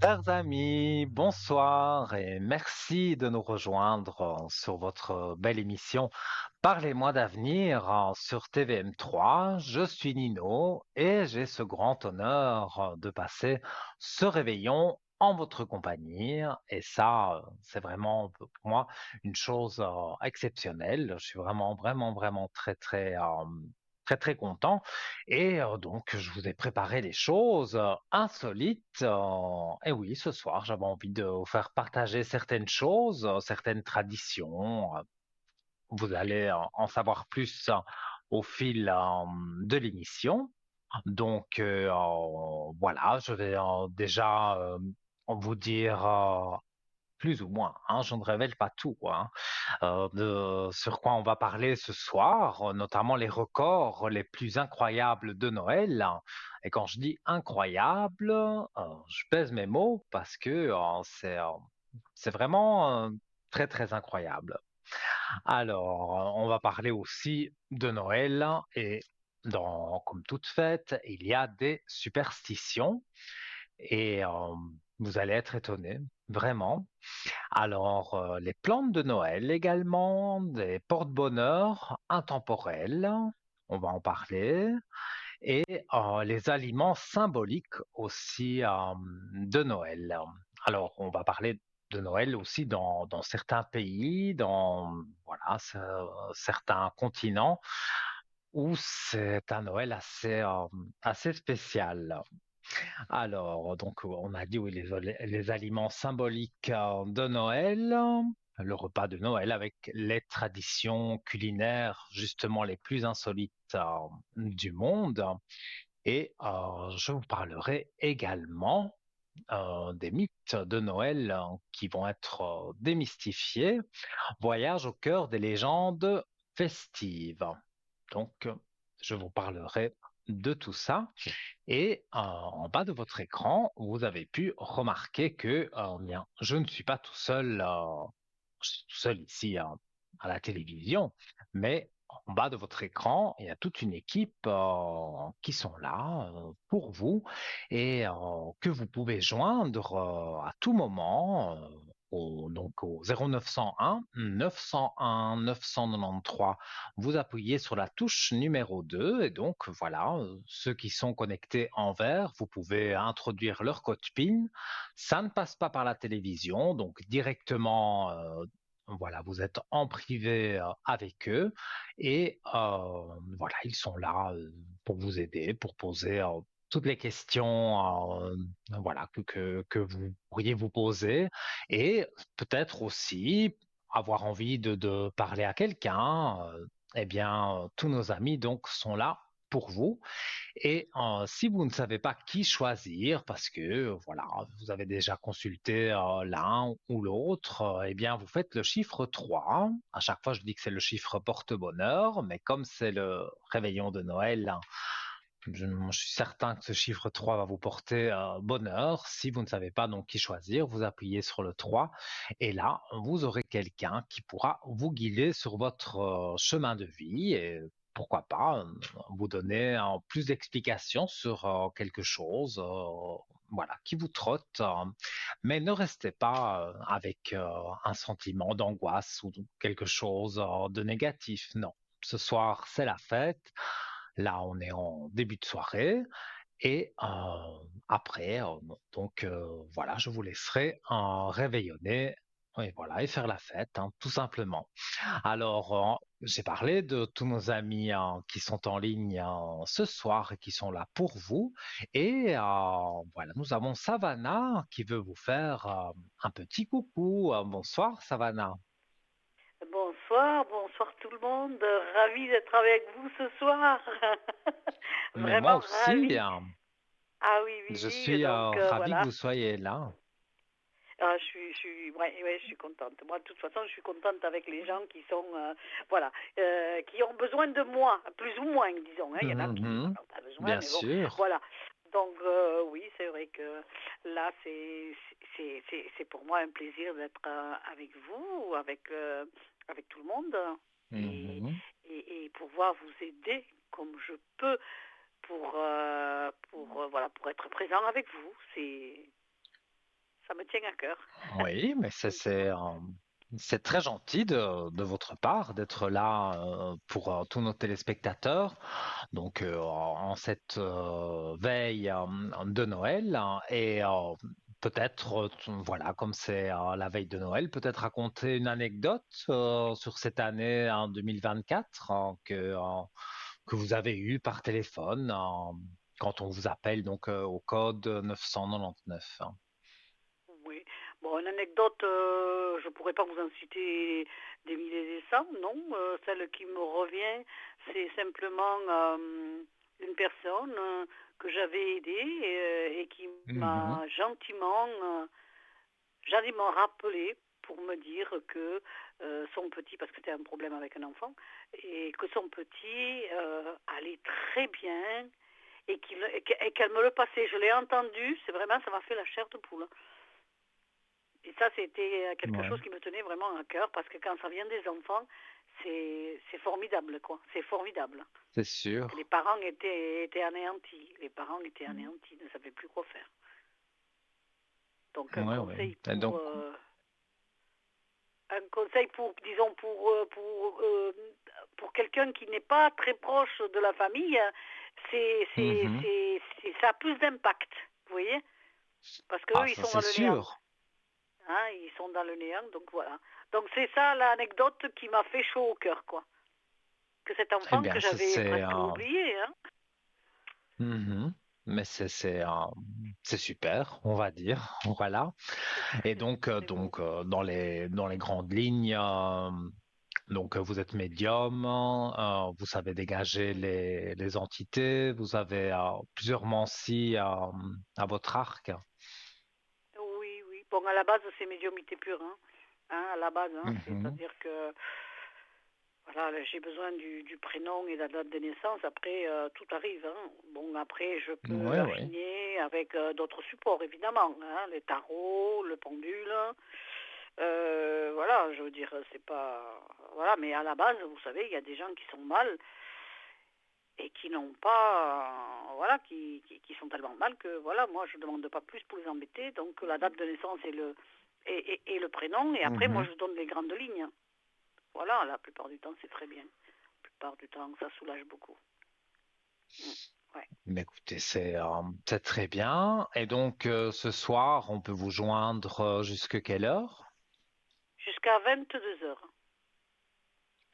Chers amis, bonsoir et merci de nous rejoindre sur votre belle émission Parlez-moi d'avenir sur TVM3. Je suis Nino et j'ai ce grand honneur de passer ce réveillon en votre compagnie. Et ça, c'est vraiment pour moi une chose exceptionnelle. Je suis vraiment très très content. Et donc, je vous ai préparé des choses insolites. Et oui, ce soir, j'avais envie de vous faire partager certaines choses, certaines traditions. Vous allez en savoir plus au fil de l'émission. Donc, voilà, je vais déjà vous dire plus ou moins, hein, je ne révèle pas tout, hein, sur quoi on va parler ce soir, notamment les records les plus incroyables de Noël. Et quand je dis incroyable, je pèse mes mots parce que c'est vraiment très très incroyable. Alors, on va parler aussi de Noël et comme toute fête, il y a des superstitions et vous allez être étonnés, vraiment. Alors, les plantes de Noël également, des porte-bonheur intemporels, on va en parler, et les aliments symboliques aussi de Noël. Alors, on va parler de Noël aussi dans certains pays, dans voilà, certains continents, où c'est un Noël assez spécial. Alors, donc, on a dit oui, les aliments symboliques de Noël, le repas de Noël avec les traditions culinaires justement les plus insolites du monde. Et je vous parlerai également des mythes de Noël qui vont être démystifiés. Voyage au cœur des légendes festives. Donc, je vous parlerai de tout ça. Et en bas de votre écran, vous avez pu remarquer que bien, je ne suis pas tout seul, je suis tout seul ici à la télévision, mais en bas de votre écran, il y a toute une équipe qui sont là pour vous et que vous pouvez joindre à tout moment. Donc au 0901 901 993, vous appuyez sur la touche numéro 2 et donc voilà, ceux qui sont connectés en vert, vous pouvez introduire leur code PIN. Ça ne passe pas par la télévision, donc directement, voilà, vous êtes en privé avec eux et voilà, ils sont là pour vous aider, pour poser toutes les questions voilà, que vous pourriez vous poser et peut-être aussi avoir envie de parler à quelqu'un. Eh bien, tous nos amis donc sont là pour vous. Et si vous ne savez pas qui choisir, parce que voilà, vous avez déjà consulté l'un ou l'autre, eh bien, vous faites le chiffre 3. À chaque fois, je dis que c'est le chiffre porte-bonheur, mais comme c'est le réveillon de Noël, hein, je suis certain que ce chiffre 3 va vous porter bonheur. Si vous ne savez pas donc qui choisir, vous appuyez sur le 3 et là, vous aurez quelqu'un qui pourra vous guider sur votre chemin de vie et pourquoi pas vous donner plus d'explications sur quelque chose voilà, qui vous trotte. Mais ne restez pas avec un sentiment d'angoisse ou quelque chose de négatif. Non. Ce soir, c'est la fête. Là, on est en début de soirée et après, donc voilà, je vous laisserai réveillonner et voilà et faire la fête, hein, tout simplement. Alors, j'ai parlé de tous nos amis qui sont en ligne ce soir et qui sont là pour vous. Et voilà, nous avons Savannah qui veut vous faire un petit coucou. Bonsoir, Savannah. Bonsoir, bonsoir tout le monde. Ravi d'être avec vous ce soir. Mais moi Vraiment aussi, ravi. Ah oui, oui, je oui. suis Donc ravi que voilà. vous soyez là. Ah, ouais, ouais, je suis contente. Moi, de toute façon, je suis contente avec les gens qui sont, voilà, qui ont besoin de moi, plus ou moins, disons. Hein. Il y en a qui Mhm, n'en ont pas besoin, bien mais bon, sûr. voilà. Donc oui, c'est vrai que là, c'est pour moi un plaisir d'être avec vous, avec tout le monde, et, Mhm. et pouvoir vous aider comme je peux pour voilà, pour être présent avec vous. C'est ça me tient à cœur. Oui, mais c'est très gentil de votre part d'être là pour tous nos téléspectateurs. Donc, en cette veille de Noël, hein, et peut-être, voilà, comme c'est la veille de Noël, peut-être raconter une anecdote sur cette année en 2024 que vous avez eue par téléphone quand on vous appelle donc au code 999. Hein. Oui. Bon, une anecdote, je pourrais pas vous en citer des milliers et des cents, non. Celle qui me revient, c'est simplement une personne que j'avais aidée et qui Mhm. m'a gentiment rappelé pour me dire que son petit, parce que c'était un problème avec un enfant, et que son petit allait très bien et qu'elle me le passait. Je l'ai entendu, c'est vraiment, ça m'a fait la chair de poule. Et ça, c'était quelque Ouais, chose qui me tenait vraiment à cœur parce que quand ça vient des enfants, c'est formidable, quoi. C'est formidable. c'est Parce que les sûr. parents étaient anéantis. Les parents étaient anéantis, ne savaient plus quoi faire. Donc Ouais, ouais. Et donc, un conseil disons, pour quelqu'un qui n'est pas très proche de la famille, mhm. ça a plus d'impact, vous voyez? Parce Ah, qu'eux, ils ça sont c'est dans le néant. sûr. Hein, ils sont dans le néant, donc voilà. Donc c'est ça l'anecdote qui m'a fait chaud au cœur, quoi. Que cet Eh enfant bien, que j'avais presque oublié, hein. mhm. Mais c'est super, on va dire. Voilà. Et C'est beau. donc dans les grandes lignes, donc vous êtes médium, vous savez dégager Oui, les entités, vous avez plusieurs mancies à votre arc. oui, oui. Bon, à la base, c'est médiumnité pure, hein. Hein, à la base, hein, Mhm. c'est-à-dire que voilà, j'ai besoin du prénom et de la date de naissance. Après, tout arrive, hein. Bon, après, je peux Oui, oui. affiner avec d'autres supports, évidemment, hein, les tarots, le pendule. Voilà, je veux dire, c'est pas... Voilà, mais à la base, vous savez, il y a des gens qui sont mal et qui n'ont pas... voilà, qui sont tellement mal que, voilà, moi, je ne demande pas plus pour les embêter. Donc, la date de naissance et le prénom. Et après, moi, Mhm. je donne les grandes lignes. Voilà, la plupart du temps, c'est très bien. La plupart du temps, ça soulage beaucoup. Mm, ouais. Mais écoutez, c'est très bien. Et donc, ce soir, on peut vous joindre jusque quelle heure? Jusqu'à 22 heures.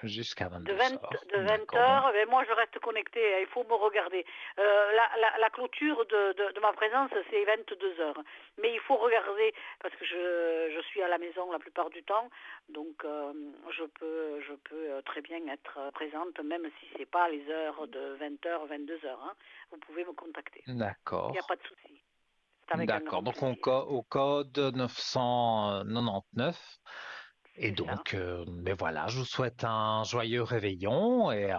Jusqu'à De 22 20, heures. de 20 D'accord. Donc, heures, ben moi je reste connectée, il faut me regarder. La clôture de ma présence, c'est 22 heures. Mais il faut regarder, parce que je suis à la maison la plupart du temps, donc je peux très bien être présente, même si c'est pas les heures de 20 heures, 22 heures. Hein. Vous pouvez me contacter. Il n'y a d'accord. pas de souci. C'est avec un D'accord. grand Donc, plaisir. au code 999. Et C'est ça. donc, mais voilà, je vous souhaite un joyeux réveillon et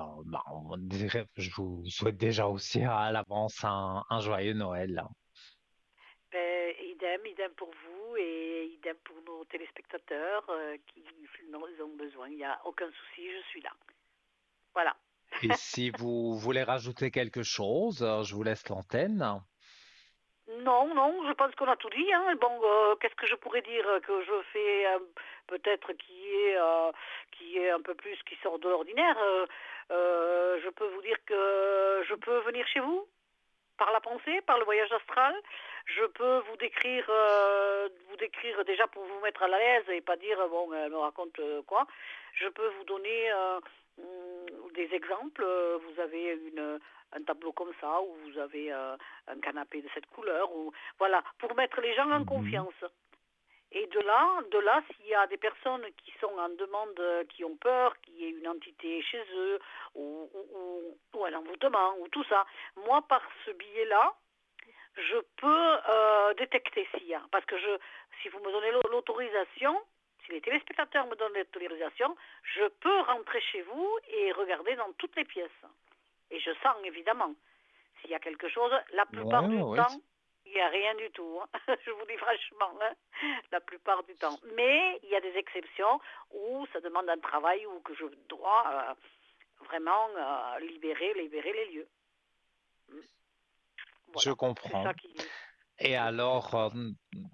je vous souhaite déjà aussi à l'avance un joyeux Noël. Ben, idem pour vous et idem pour nos téléspectateurs qui en ont besoin. Il n'y a aucun souci, je suis là. Voilà. Et si vous voulez rajouter quelque chose, je vous laisse l'antenne. Non, non, je pense qu'on a tout dit. Hein. Bon, qu'est-ce que je pourrais dire que je fais peut-être qui est un peu plus qui sort de l'ordinaire. Je peux vous dire que je peux venir chez vous par la pensée, par le voyage astral. Je peux vous décrire déjà pour vous mettre à l'aise et pas dire bon, elle me raconte quoi. Je peux vous donner des exemples. Vous avez un tableau comme ça, ou vous avez un canapé de cette couleur, ou voilà, pour mettre les gens en Mhm. confiance. Et de là, s'il y a des personnes qui sont en demande, qui ont peur, qu'il y ait une entité chez eux, ou un envoûtement, ou tout ça, moi, par ce biais-là, je peux détecter s'il y a. Parce que si vous me donnez l'autorisation, si les téléspectateurs me donnent l'autorisation, je peux rentrer chez vous et regarder dans toutes les pièces. Et je sens, évidemment, s'il y a quelque chose, la Ouais, plupart ouais, du ouais. temps, il n'y a rien du tout. Hein. Je vous dis franchement, hein, la plupart du temps. Mais il y a des exceptions où ça demande un travail où que je dois vraiment libérer les lieux. Mm. Je Voilà, c'est ça comprends. qui... Et alors,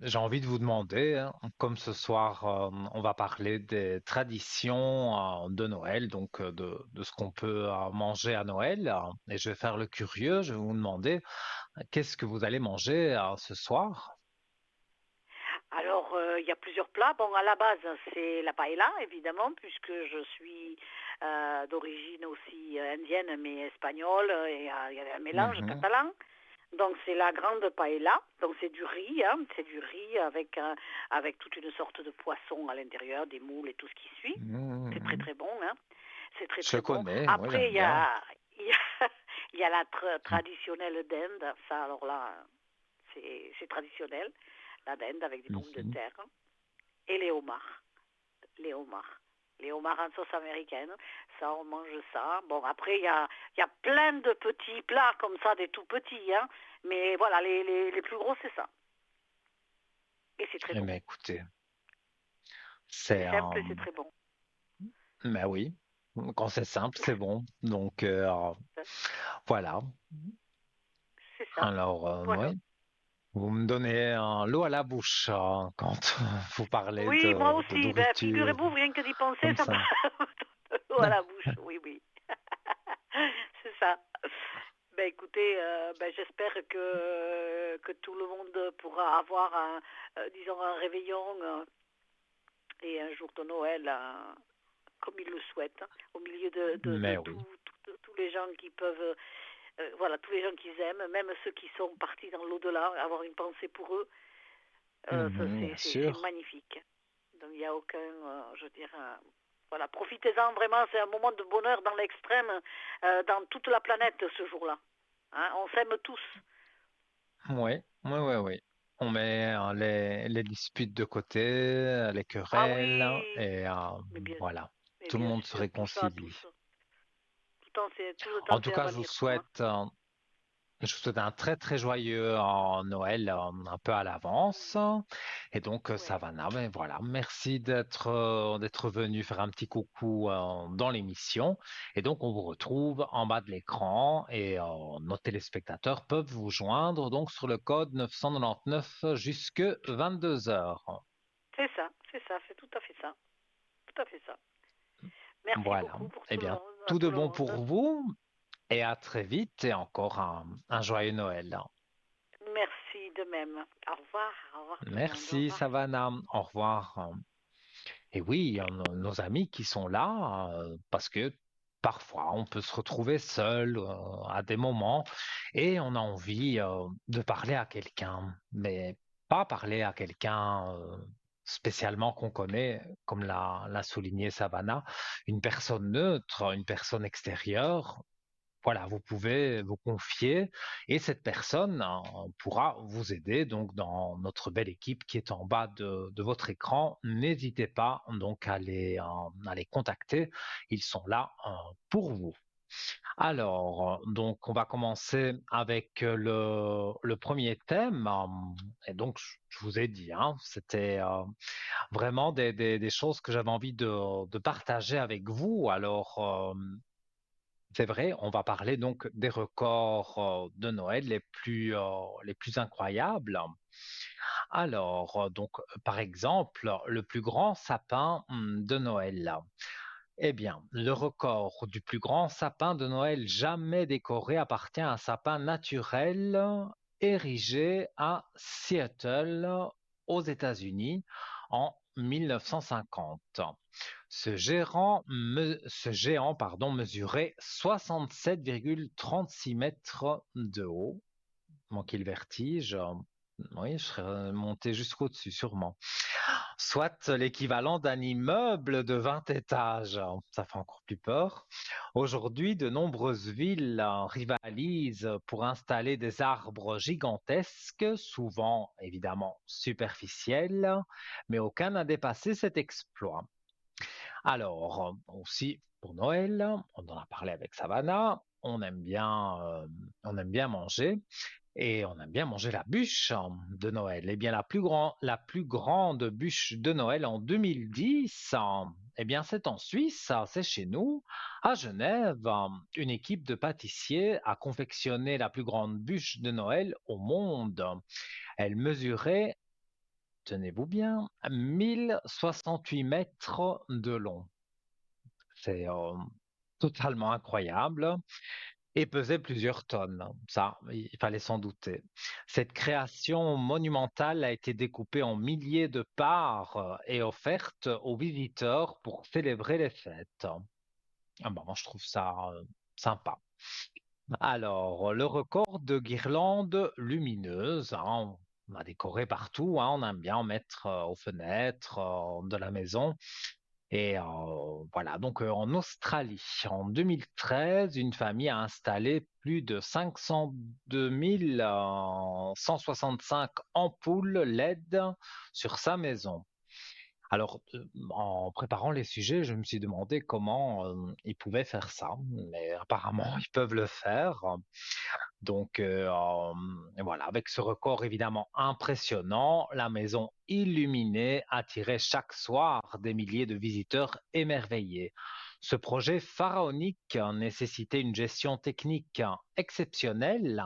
j'ai envie de vous demander, hein, comme ce soir, on va parler des traditions de Noël, donc de ce qu'on peut manger à Noël, et je vais faire le curieux, je vais vous demander, qu'est-ce que vous allez manger ce soir? Alors, il y a plusieurs plats. Bon, à la base, c'est la paella, évidemment, puisque je suis d'origine aussi indienne, mais espagnole, et il y a un mélange Mhm, catalan. Donc, c'est la grande paella. Donc, c'est du riz, hein. C'est du riz avec, avec toute une sorte de poisson à l'intérieur, des moules et tout ce qui suit. C'est très, mhm. très bon, hein. C'est très, Je très bon. connais, oui, Après, j'aime bien. il y a, il y a la traditionnelle dinde. Ça, alors là, c'est traditionnel. La dinde avec des pommes de Mhm. terre et les homards. Les homards. Les homards en sauce américaine, ça, on mange ça. Bon, après, il y a plein de petits plats comme ça, des tout petits, hein. Mais voilà, les plus gros, c'est ça. Et c'est très Eh bon. bien, écoutez, C'est c'est simple un... et c'est très bon. Mais oui, quand c'est simple, c'est bon. Donc, voilà. C'est ça. Alors, Voilà. oui. Vous me donnez l'eau à la bouche quand vous parlez Oui, moi de aussi. Ben, nourriture figurez-vous, rien que d'y penser, comme ça me ça. donne l'eau à la bouche. Oui, oui. C'est ça. Ben écoutez, ben, j'espère que tout le monde pourra avoir disons un réveillon et un jour de Noël comme il le souhaite, hein, au milieu de Mais oui. tous les gens qui peuvent, voilà, tous les gens qu'ils aiment, même ceux qui sont partis dans l'au-delà, avoir une pensée pour eux, ça Mhm, bien c'est sûr. magnifique. Donc il n'y a aucun, je dirais, voilà, profitez-en vraiment, c'est un moment de bonheur dans l'extrême, dans toute la planète ce jour-là. Hein, on s'aime tous. Oui, oui, oui, oui. On met les disputes de côté, les Ah querelles, oui, et mais bien, voilà. mais Tout le bien monde se sûr, tout ça, réconcilie. tout le temps En tout c'est à cas, je vous venir, quoi. Hein. souhaite je vous souhaite un très très joyeux Noël un peu à l'avance. Et donc, Ouais. Savannah, ben voilà, merci d'être venu faire un petit coucou dans l'émission. Et donc, on vous retrouve en bas de l'écran et nos téléspectateurs peuvent vous joindre donc sur le code 999 jusque 22 heures. C'est ça, c'est tout à fait ça. Tout à fait ça. Merci Voilà. beaucoup pour Eh tout le bien, monde, à tout tout de le bon monde. pour vous et à très vite et encore un joyeux Noël. Merci de même. Au revoir tout le monde, au Merci, revoir. Savannah. Au revoir. Et oui, nos amis qui sont là, parce que parfois on peut se retrouver seul à des moments et on a envie de parler à quelqu'un, mais pas parler à quelqu'un spécialement qu'on connaît, comme l'a souligné Savannah, une personne neutre, une personne extérieure, voilà, vous pouvez vous confier et cette personne pourra vous aider donc dans notre belle équipe qui est en bas de votre écran. N'hésitez pas donc à les contacter. Ils sont là pour vous. Alors, donc on va commencer avec le premier thème. Et donc, je vous ai dit, hein, c'était vraiment des choses que j'avais envie de partager avec vous. Alors, c'est vrai, on va parler donc des records de Noël les plus incroyables. Alors, par exemple, le plus grand sapin de Noël. Eh bien, le record du plus grand sapin de Noël jamais décoré appartient à un sapin naturel érigé à Seattle, aux États-Unis, en 1950. Ce géant pardon, mesurait 67,36 mètres de haut. Manquait le vertige. Oui, je serais monté jusqu'au-dessus, sûrement. Soit l'équivalent d'un immeuble de 20 étages. Ça fait encore plus peur. Aujourd'hui, de nombreuses villes rivalisent pour installer des arbres gigantesques, souvent évidemment superficiels, mais aucun n'a dépassé cet exploit. Alors, aussi pour Noël, on en a parlé avec Savannah, on aime bien manger et on aime bien manger la bûche de Noël. Eh bien, la plus grande bûche de Noël en 2010 Eh bien, c'est en Suisse, ça, c'est chez nous. À Genève, une équipe de pâtissiers a confectionné la plus grande bûche de Noël au monde. Elle mesurait, tenez-vous bien, 1068 mètres de long. C'est totalement incroyable et pesait plusieurs tonnes. Ça, il fallait s'en douter. Cette création monumentale a été découpée en milliers de parts et offerte aux visiteurs pour célébrer les fêtes. Ah bah, moi, je trouve ça sympa. Alors, le record de guirlandes lumineuses, hein, on a décoré partout, hein, on aime bien en mettre aux fenêtres de la maison. Et voilà, donc en Australie, en 2013, une famille a installé plus de 502 165 ampoules LED sur sa maison. Alors, en préparant les sujets, je me suis demandé comment ils pouvaient faire ça, mais apparemment, ils peuvent le faire. Donc, voilà, avec ce record évidemment impressionnant, la maison illuminée attirait chaque soir des milliers de visiteurs émerveillés. Ce projet pharaonique nécessitait une gestion technique exceptionnelle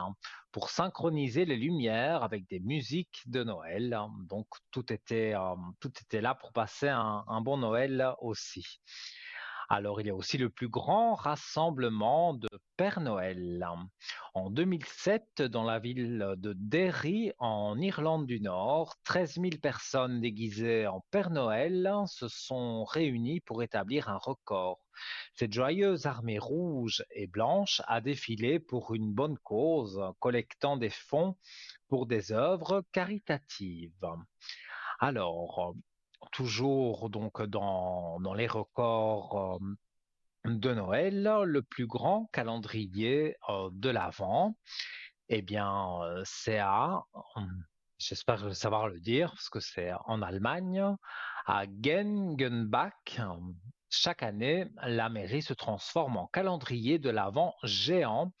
pour synchroniser les lumières avec des musiques de Noël. Donc, tout était là pour passer un bon Noël aussi. Alors, il y a aussi le plus grand rassemblement de Père Noël. En 2007, dans la ville de Derry, en Irlande du Nord, 13 000 personnes déguisées en Père Noël se sont réunies pour établir un record. Cette joyeuse armée rouge et blanche a défilé pour une bonne cause, collectant des fonds pour des œuvres caritatives. Alors, toujours donc dans les records de Noël, le plus grand calendrier de l'Avent, eh bien, c'est j'espère que je vais savoir le dire, parce que c'est en Allemagne, à Gengenbach. Chaque année, la mairie se transforme en calendrier de l'Avent géant,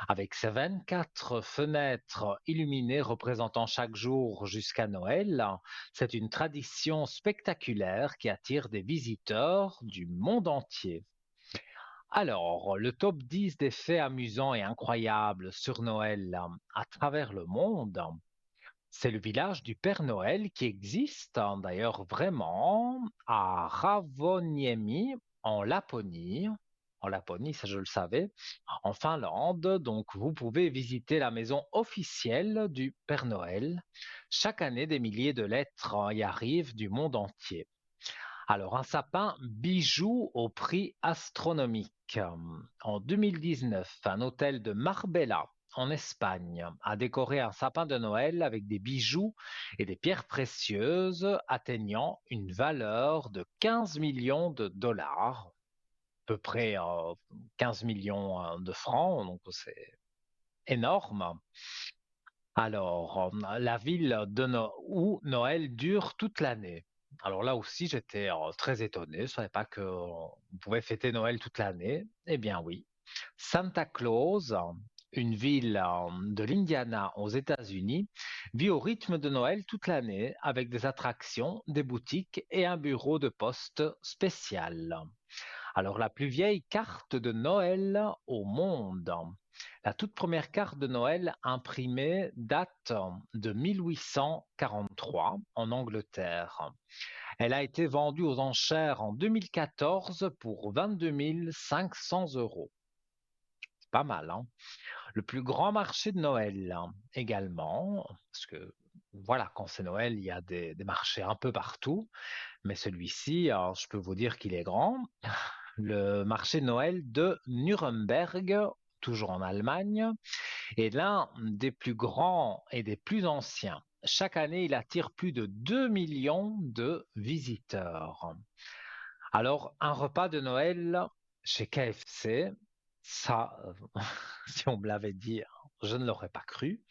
avec ses 24 fenêtres illuminées représentant chaque jour jusqu'à Noël. C'est une tradition spectaculaire qui attire des visiteurs du monde entier. Alors, le top 10 des faits amusants et incroyables sur Noël à travers le monde, c'est le village du Père Noël qui existe d'ailleurs vraiment à Ravoniemi en Laponie. En Laponie, ça je le savais, en Finlande. Donc, vous pouvez visiter la maison officielle du Père Noël. Chaque année, des milliers de lettres y arrivent du monde entier. Alors, un sapin bijou au prix astronomique. En 2019, un hôtel de Marbella, en Espagne, a décoré un sapin de Noël avec des bijoux et des pierres précieuses atteignant une valeur de 15 millions de dollars, à peu près 15 millions de francs, donc c'est énorme. Alors, la ville où Noël dure toute l'année. Alors là aussi, j'étais très étonné. Je ne savais pas qu'on pouvait fêter Noël toute l'année. Eh bien oui. Santa Claus, une ville de l'Indiana aux États-Unis, vit au rythme de Noël toute l'année avec des attractions, des boutiques et un bureau de poste spécial. Alors, la plus vieille carte de Noël au monde. La toute première carte de Noël imprimée date de 1843 en Angleterre. Elle a été vendue aux enchères en 2014 pour 22 500 euros. C'est pas mal, hein? Le plus grand marché de Noël également, parce que voilà, quand c'est Noël, il y a des marchés un peu partout, mais celui-ci, je peux vous dire qu'il est grand. Le marché de Noël de Nuremberg, toujours en Allemagne, est l'un des plus grands et des plus anciens. Chaque année, il attire plus de 2 millions de visiteurs. Alors, un repas de Noël chez KFC, ça, si on me l'avait dit, je ne l'aurais pas cru,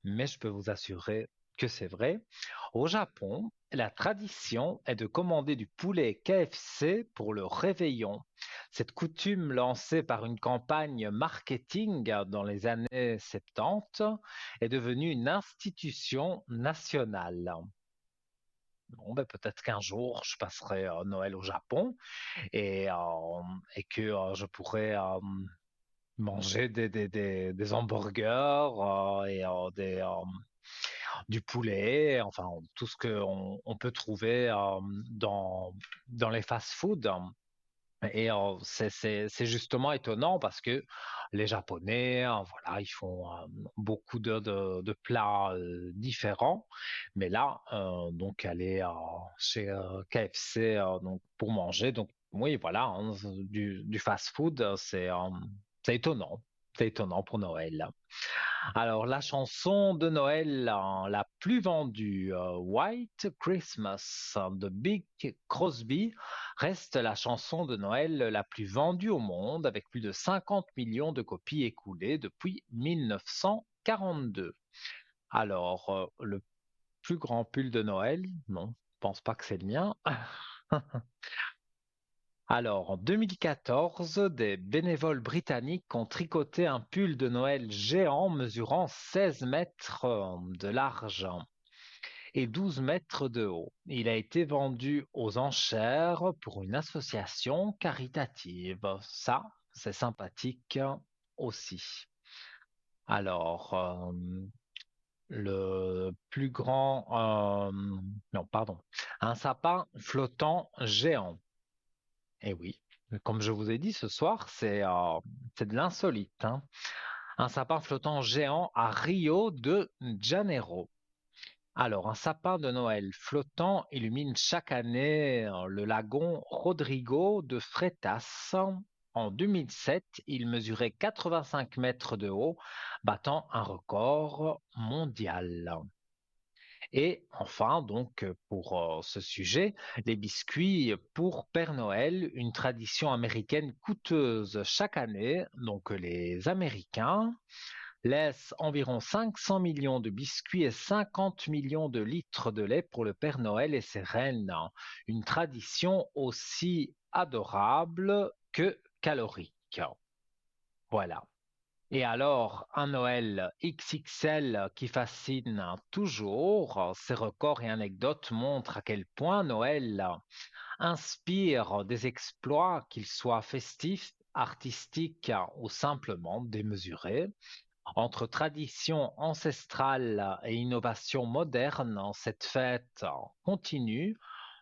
mais je peux vous assurer que c'est vrai. Au Japon, la tradition est de commander du poulet KFC pour le réveillon. Cette coutume lancée par une campagne marketing dans les années 70 est devenue une institution nationale. bon, ben, peut-être qu'un jour je passerai Noël au Japon et que je pourrais manger des hamburgers du poulet, enfin tout ce qu'on peut trouver dans les fast-foods. Et c'est justement étonnant parce que les Japonais, voilà, ils font beaucoup de plats différents. Mais là, donc aller chez KFC donc pour manger, donc oui, voilà, hein, du fast-food, c'est étonnant. C'est étonnant pour Noël. Alors, la chanson de Noël la plus vendue, White Christmas de Big Crosby, reste la chanson de Noël la plus vendue au monde avec plus de 50 millions de copies écoulées depuis 1942. Alors, le plus grand pull de Noël, non, je pense pas que c'est le mien. Alors, en 2014, des bénévoles britanniques ont tricoté un pull de Noël géant mesurant 16 mètres de large et 12 mètres de haut. Il a été vendu aux enchères pour une association caritative. Ça, c'est sympathique aussi. Alors, le plus grand, non, pardon, un sapin flottant géant. Eh oui, comme je vous ai dit ce soir, c'est de l'insolite, hein. Un sapin flottant géant à Rio de Janeiro. Alors, un sapin de Noël flottant illumine chaque année le lagon Rodrigo de Freitas. En 2007, il mesurait 85 mètres de haut, battant un record mondial. Et enfin, donc, pour ce sujet, les biscuits pour Père Noël, une tradition américaine coûteuse chaque année. Donc, les Américains laissent environ 500 millions de biscuits et 50 millions de litres de lait pour le Père Noël et ses reines. Une tradition aussi adorable que calorique. Voilà. Et alors, un Noël XXL qui fascine toujours, ces records et anecdotes montrent à quel point Noël inspire des exploits, qu'ils soient festifs, artistiques ou simplement démesurés. Entre tradition ancestrale et innovation moderne, cette fête continue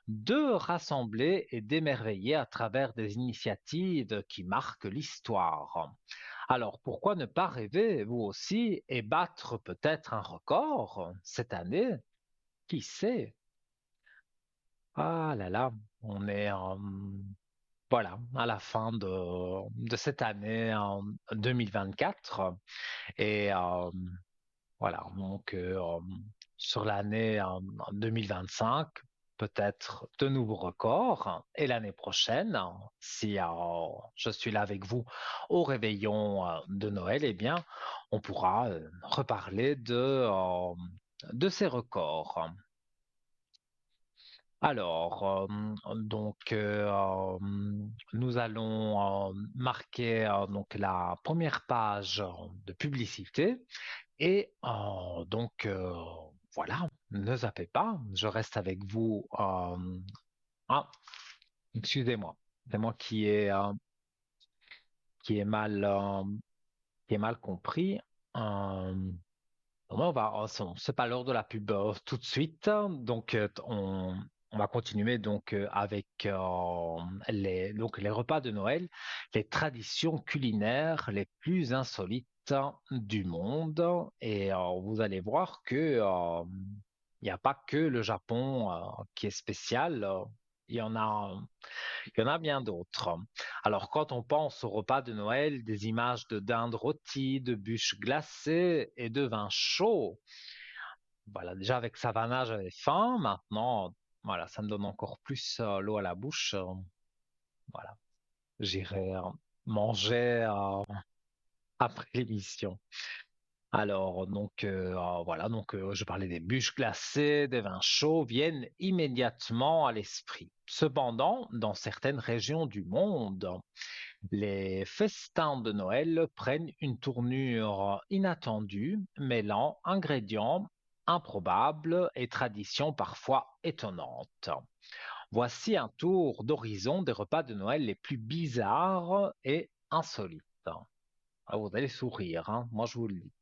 de rassembler et d'émerveiller à travers des initiatives qui marquent l'histoire. Alors, pourquoi ne pas rêver, vous aussi, et battre peut-être un record cette année? Qui sait? Ah là là, on est voilà, à la fin de cette année en 2024 et voilà, donc sur l'année 2025, peut-être de nouveaux records. Et l'année prochaine, si je suis là avec vous au réveillon de Noël, eh bien, on pourra reparler de ces records. Alors, donc, nous allons marquer donc la première page de publicité et donc, voilà, ne zappez pas, je reste avec vous. Ah, excusez-moi, c'est moi qui est mal, qui est mal compris. Euh, c'est pas l'heure de la pub tout de suite, donc on va continuer donc avec donc les repas de Noël, les traditions culinaires les plus insolites du monde. Et vous allez voir que il n'y a pas que le Japon qui est spécial. Il y en a bien d'autres. Alors, quand on pense au repas de Noël, des images de dinde rôtie, de bûches glacées et de vin chaud. Voilà, déjà avec Savannah, j'avais faim. Maintenant, voilà, ça me donne encore plus l'eau à la bouche. Voilà, j'irai manger après l'émission. Alors, donc, voilà, donc je parlais des bûches glacées, des vins chauds viennent immédiatement à l'esprit. Cependant, dans certaines régions du monde, les festins de Noël prennent une tournure inattendue, mêlant ingrédients improbables et traditions parfois étonnantes. Voici un tour d'horizon des repas de Noël les plus bizarres et insolites. Ah, vous allez sourire, hein, moi je vous le dis.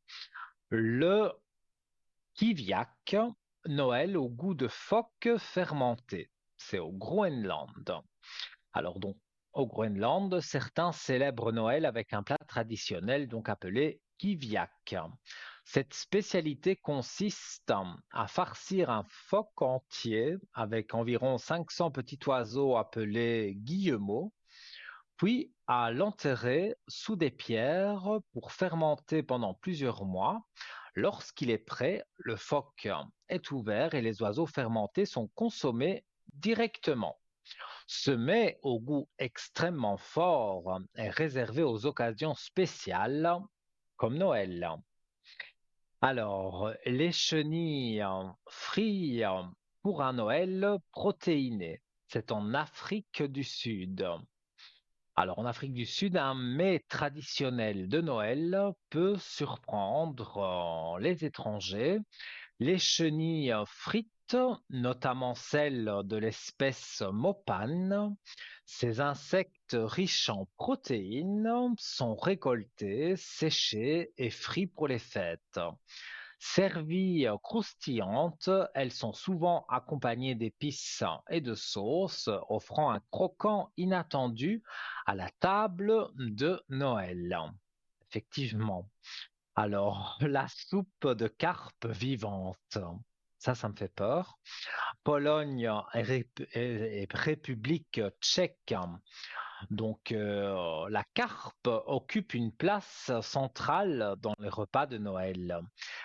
Le kiviak, Noël au goût de phoque fermenté. C'est au Groenland. Alors donc, au Groenland, certains célèbrent Noël avec un plat traditionnel donc appelé kiviak. Cette spécialité consiste à farcir un phoque entier avec environ 500 petits oiseaux appelés guillemots, puis à l'enterrer sous des pierres pour fermenter pendant plusieurs mois. Lorsqu'il est prêt, le phoque est ouvert et les oiseaux fermentés sont consommés directement. Ce mets au goût extrêmement fort est réservé aux occasions spéciales comme Noël. Alors, les chenilles frites pour un Noël protéiné. C'est en Afrique du Sud. Alors, en Afrique du Sud, un mets traditionnel de Noël peut surprendre les étrangers. Les chenilles frites, notamment celles de l'espèce mopane, ces insectes riches en protéines sont récoltés, séchés et frits pour les fêtes. Servies croustillantes, elles sont souvent accompagnées d'épices et de sauces, offrant un croquant inattendu à la table de Noël. Effectivement. Alors, la soupe de carpe vivante, ça me fait peur. Pologne et République tchèque. Donc, la carpe occupe une place centrale dans les repas de Noël.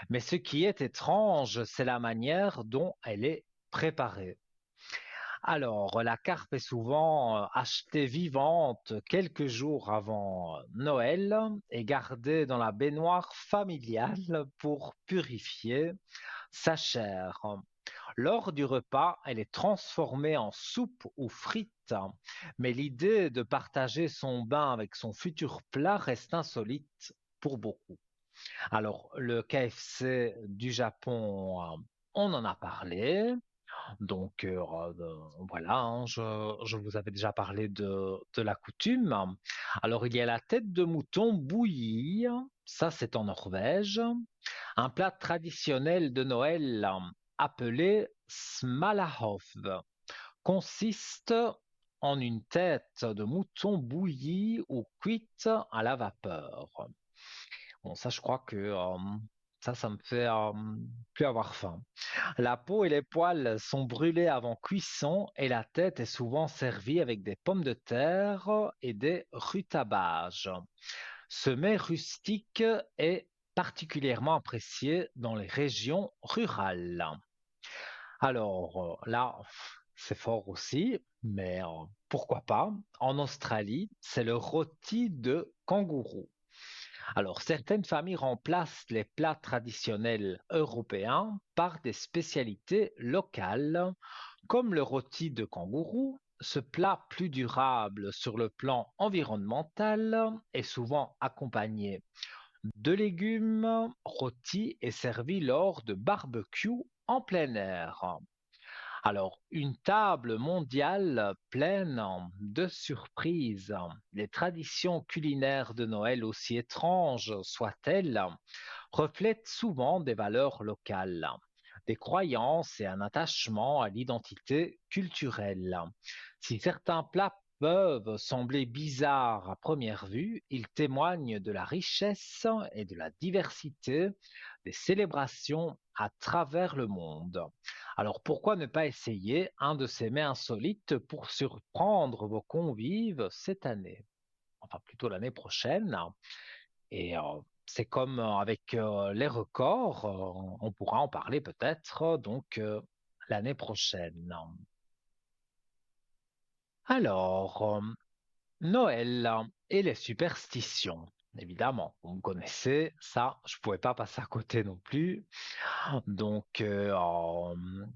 Mais ce qui est étrange, c'est la manière dont elle est préparée. Alors, la carpe est souvent achetée vivante quelques jours avant Noël et gardée dans la baignoire familiale pour purifier sa chair. Lors du repas, elle est transformée en soupe ou frite, mais l'idée de partager son bain avec son futur plat reste insolite pour beaucoup. Alors, le KFC du Japon, on en a parlé. Donc voilà, hein, je vous avais déjà parlé de la coutume. Alors, il y a la tête de mouton bouillie, ça c'est en Norvège. Un plat traditionnel de Noël appelé smalahove consiste en une tête de mouton bouillie ou cuite à la vapeur. Bon, ça, je crois que ça me fait plus avoir faim. La peau et les poils sont brûlés avant cuisson et la tête est souvent servie avec des pommes de terre et des rutabages. Ce mets rustique est particulièrement apprécié dans les régions rurales. Alors là, c'est fort aussi, mais pourquoi pas? En Australie, c'est le rôti de kangourou. Alors, certaines familles remplacent les plats traditionnels européens par des spécialités locales, comme le rôti de kangourou. Ce plat plus durable sur le plan environnemental est souvent accompagné de légumes rôtis et servi lors de barbecues en plein air. Alors, une table mondiale pleine de surprises. Les traditions culinaires de Noël, aussi étranges soient-elles, reflètent souvent des valeurs locales, des croyances et un attachement à l'identité culturelle. Si certains plats peuvent sembler bizarres à première vue, ils témoignent de la richesse et de la diversité des célébrations à travers le monde. Alors pourquoi ne pas essayer un de ces mets insolites pour surprendre vos convives cette année? Enfin plutôt l'année prochaine. Et c'est comme avec les records, on pourra en parler peut-être donc l'année prochaine. Alors, Noël et les superstitions. Évidemment, vous me connaissez, ça, je ne pouvais pas passer à côté non plus. Donc,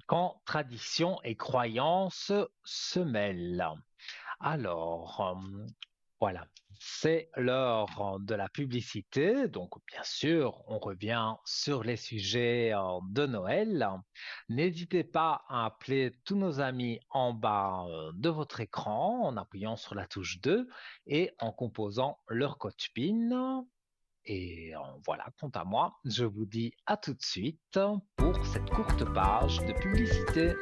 quand tradition et croyance se mêlent. Alors, voilà. C'est l'heure de la publicité, donc bien sûr, on revient sur les sujets de Noël. N'hésitez pas à appeler tous nos amis en bas de votre écran en appuyant sur la touche 2 et en composant leur code PIN. Et voilà, quant à moi, je vous dis à tout de suite pour cette courte page de publicité.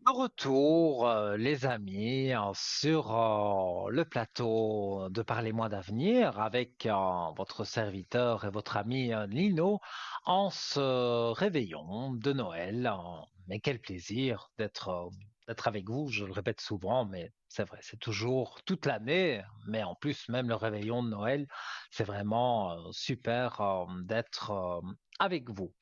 De retour, les amis, sur le plateau de Parlez-moi d'avenir avec votre serviteur et votre ami Lino en ce réveillon de Noël. Mais quel plaisir d'être avec vous, je le répète souvent, mais c'est vrai, c'est toujours toute l'année, mais en plus, même le réveillon de Noël, c'est vraiment super d'être avec vous.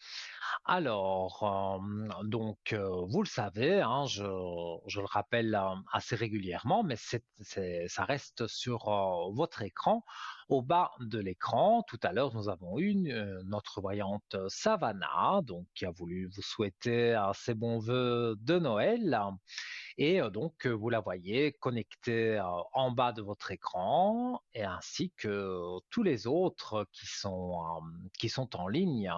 Alors, vous le savez, hein, je le rappelle assez régulièrement, mais ça reste sur votre écran. Au bas de l'écran, tout à l'heure, nous avons eu notre voyante Savannah, donc qui a voulu vous souhaiter ses bons vœux de Noël. Et vous la voyez connectée en bas de votre écran et ainsi que tous les autres qui sont en ligne.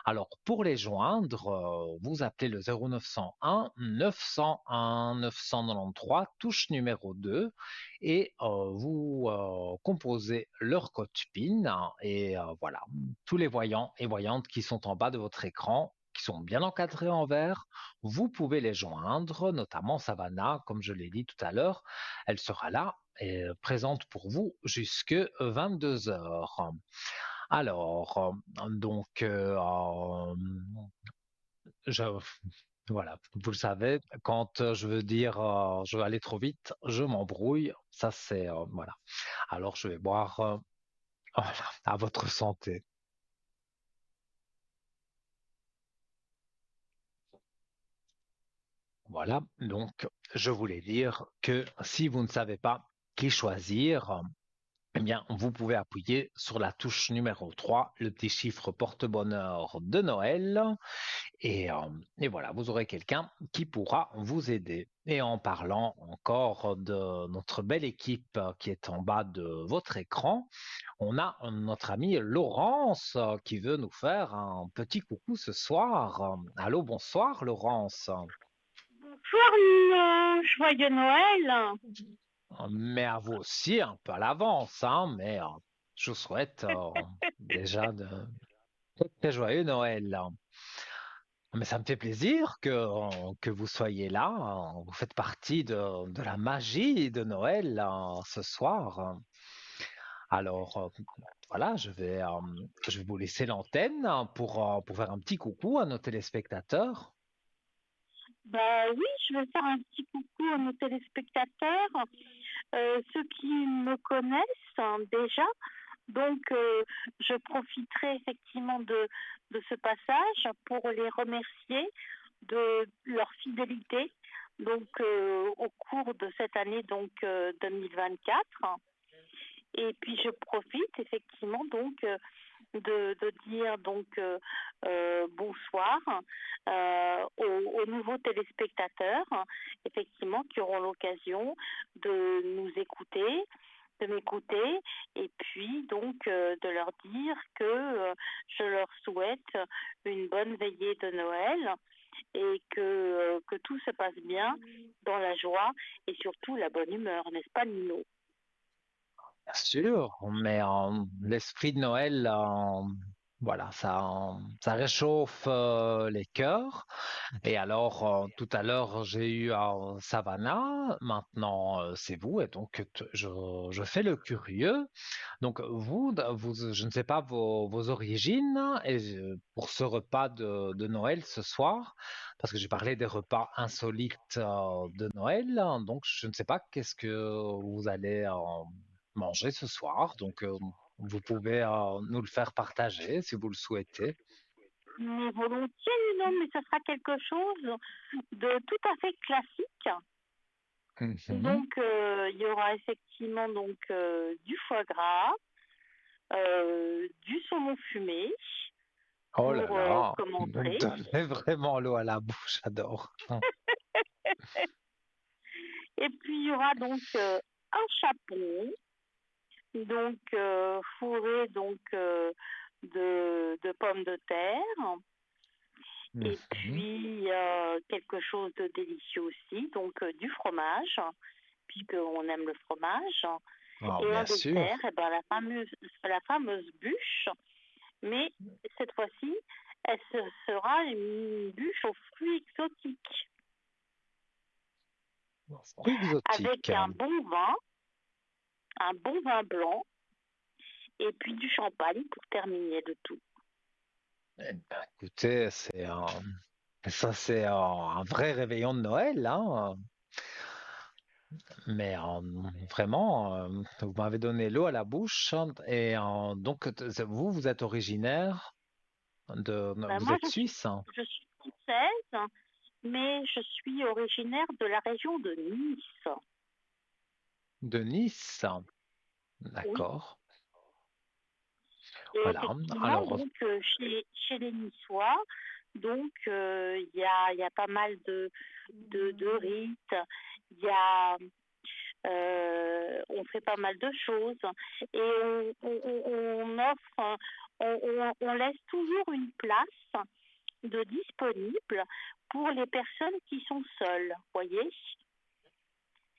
Alors, pour les joindre, vous appelez le 0901 901 993, touche numéro 2, et vous composez leur code PIN. Et voilà, tous les voyants et voyantes qui sont en bas de votre écran, qui sont bien encadrés en vert, vous pouvez les joindre, notamment Savannah, comme je l'ai dit tout à l'heure. Elle sera là et présente pour vous jusque 22 heures. Alors, je, voilà, vous le savez, quand je veux dire je vais aller trop vite, je m'embrouille. Ça, c'est voilà. Alors, je vais boire voilà, à votre santé. Voilà, donc je voulais dire que si vous ne savez pas qui choisir, eh bien, vous pouvez appuyer sur la touche numéro 3, le petit chiffre porte-bonheur de Noël, et voilà, vous aurez quelqu'un qui pourra vous aider. Et en parlant encore de notre belle équipe qui est en bas de votre écran, on a notre amie Laurence qui veut nous faire un petit coucou ce soir. Allô, bonsoir Laurence. Bonjour Nino, joyeux Noël. Mais à vous aussi, un peu à l'avance, hein, mais je vous souhaite déjà de très très joyeux Noël. Mais ça me fait plaisir que vous soyez là. Vous faites partie de la magie de Noël ce soir. Alors voilà, je vais vous laisser l'antenne pour faire un petit coucou à nos téléspectateurs. Bah oui, je vais faire un petit coucou à nos téléspectateurs, ceux qui me connaissent déjà. Donc, je profiterai effectivement de ce passage pour les remercier de leur fidélité donc au cours de cette année 2024. Et puis je profite effectivement de dire bonsoir aux nouveaux téléspectateurs, effectivement, qui auront l'occasion de nous écouter, de m'écouter, et puis de leur dire que je leur souhaite une bonne veillée de Noël et que tout se passe bien dans la joie et surtout la bonne humeur, n'est-ce pas Nino? Bien sûr, mais l'esprit de Noël, voilà, ça réchauffe les cœurs. Et alors, tout à l'heure, j'ai eu Savannah, maintenant c'est vous, et donc je fais le curieux. Donc je ne sais pas vos origines et pour ce repas de Noël ce soir, parce que j'ai parlé des repas insolites de Noël, hein, donc je ne sais pas qu'est-ce que vous allez manger ce soir. Donc vous pouvez nous le faire partager si vous le souhaitez. Mais volontiers, non, mais ce sera quelque chose de tout à fait classique. Mhm. Donc, il y aura effectivement donc du foie gras, du saumon fumé Oh là pour là, comme vous me entrée. donnez vraiment l'eau à la bouche, j'adore. Et puis, il y aura donc un chapon, donc fourré donc de pommes de terre. Et Mhm. puis, quelque chose de délicieux aussi, donc du fromage, puisqu'on aime le fromage. Oh, Et en bien dessert, sûr. eh ben, la fameuse bûche, mais cette fois-ci, sera une bûche aux fruits exotiques, Fruits avec exotiques. un bon vin blanc, et puis du champagne pour terminer le tout. Eh ben, écoutez, ça c'est un vrai réveillon de Noël, hein. Mais vraiment, vous m'avez donné l'eau à la bouche, hein. Et donc, vous êtes originaire Ben, vous moi, êtes suisse, hein, je suis française, mais je suis originaire de la région de Nice. de Nice. Oui. D'accord. Et Voilà. effectivement, Alors, donc chez les Niçois, donc il y a pas mal de rites, il y a on fait pas mal de choses et on offre, on laisse toujours une place de disponible pour les personnes qui sont seules, voyez.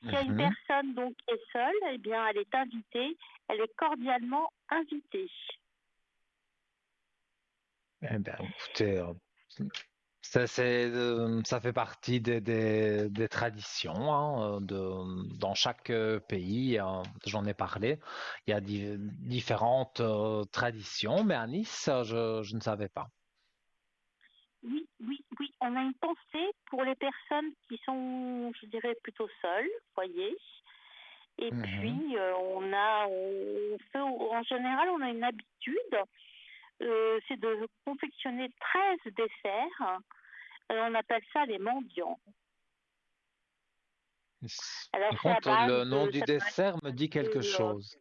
S'il y a une mhm. personne donc qui est seule, eh bien elle est invitée, elle est cordialement invitée. Eh bien, écoutez, ça fait partie des traditions, hein, dans chaque pays. J'en ai parlé. Il y a différentes traditions, mais à Nice, je ne savais pas. Oui, oui, oui, on a une pensée pour les personnes qui sont, je dirais, plutôt seules, voyez. Et Mhm. puis, on fait, en général, on a une habitude, c'est de confectionner 13 desserts. On appelle ça les mendiants. Alors, Par c'est à contre, base le nom de, du ça peut dessert me dit être, quelque chose.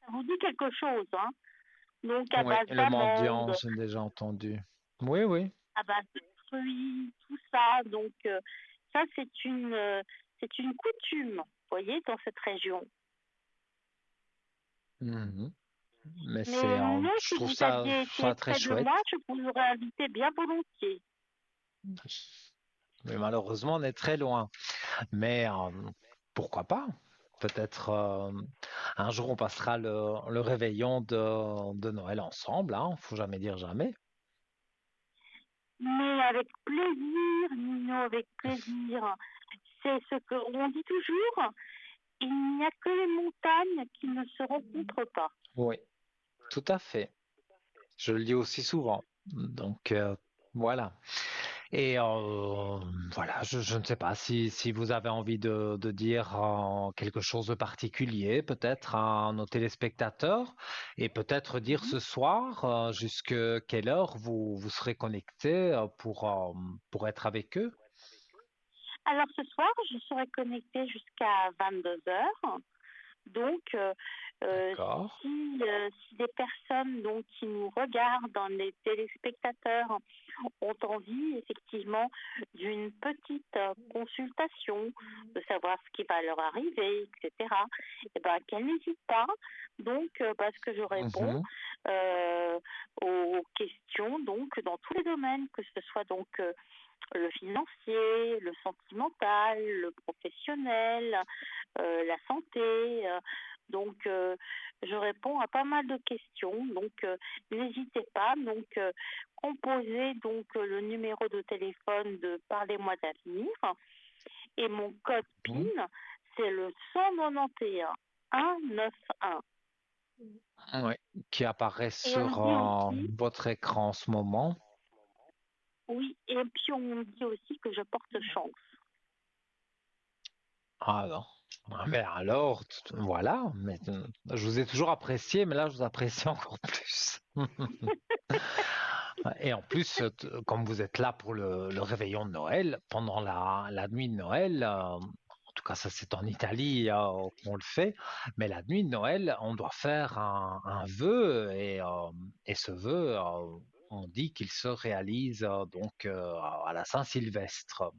ça vous dit quelque chose, hein? Donc, à Oui, base le mendiant, d'amandes, j'ai déjà entendu. Oui, oui. à base de fruits, tout ça. Donc, ça, c'est une coutume, vous voyez, dans cette région. Mhm. Mais Mais moi, je si trouve vous ça, aviez été ça très près de moi, chouette. je vous aurais invité bien volontiers. Mais malheureusement, on est très loin. Mais pourquoi pas? Peut-être un jour on passera le réveillon de Noël ensemble, hein. Faut jamais dire jamais. Mais avec plaisir, Nino, avec plaisir. C'est ce qu'on dit toujours, il n'y a que les montagnes qui ne se rencontrent pas. Oui, tout à fait. Je le dis aussi souvent. Donc voilà. Et voilà, je ne sais pas si vous avez envie de dire quelque chose de particulier, peut-être à nos téléspectateurs, et peut-être dire Mhm. ce soir jusque quelle heure vous serez connectés pour être avec eux. Alors ce soir, je serai connectée jusqu'à 22 heures. Donc, euh, D'accord. si des personnes donc, qui nous regardent, hein, les téléspectateurs, ont envie effectivement d'une petite consultation, de savoir ce qui va leur arriver, etc., et ben, qu'elles n'hésitent pas. Donc, parce que je réponds Mhm. euh, aux questions donc dans tous les domaines, que ce soit donc le financier, le sentimental, le professionnel, la santé. Donc, je réponds à pas mal de questions. Donc, n'hésitez pas. Donc, composez donc le numéro de téléphone de Parlez-moi d'avenir et mon code Mhm. PIN, c'est le 191 191. Ouais, qui apparaît Et on sur dit aussi, votre écran en ce moment. oui, et puis on dit aussi que je porte chance. Ah non. Ah, mais alors, voilà. Mais, je vous ai toujours apprécié, mais là, je vous apprécie encore plus. Et en plus, comme vous êtes là pour le réveillon de Noël, pendant la nuit de Noël, en tout cas ça c'est en Italie qu'on le fait, mais la nuit de Noël, on doit faire un vœu et ce vœu, on dit qu'il se réalise donc à la Saint-Sylvestre.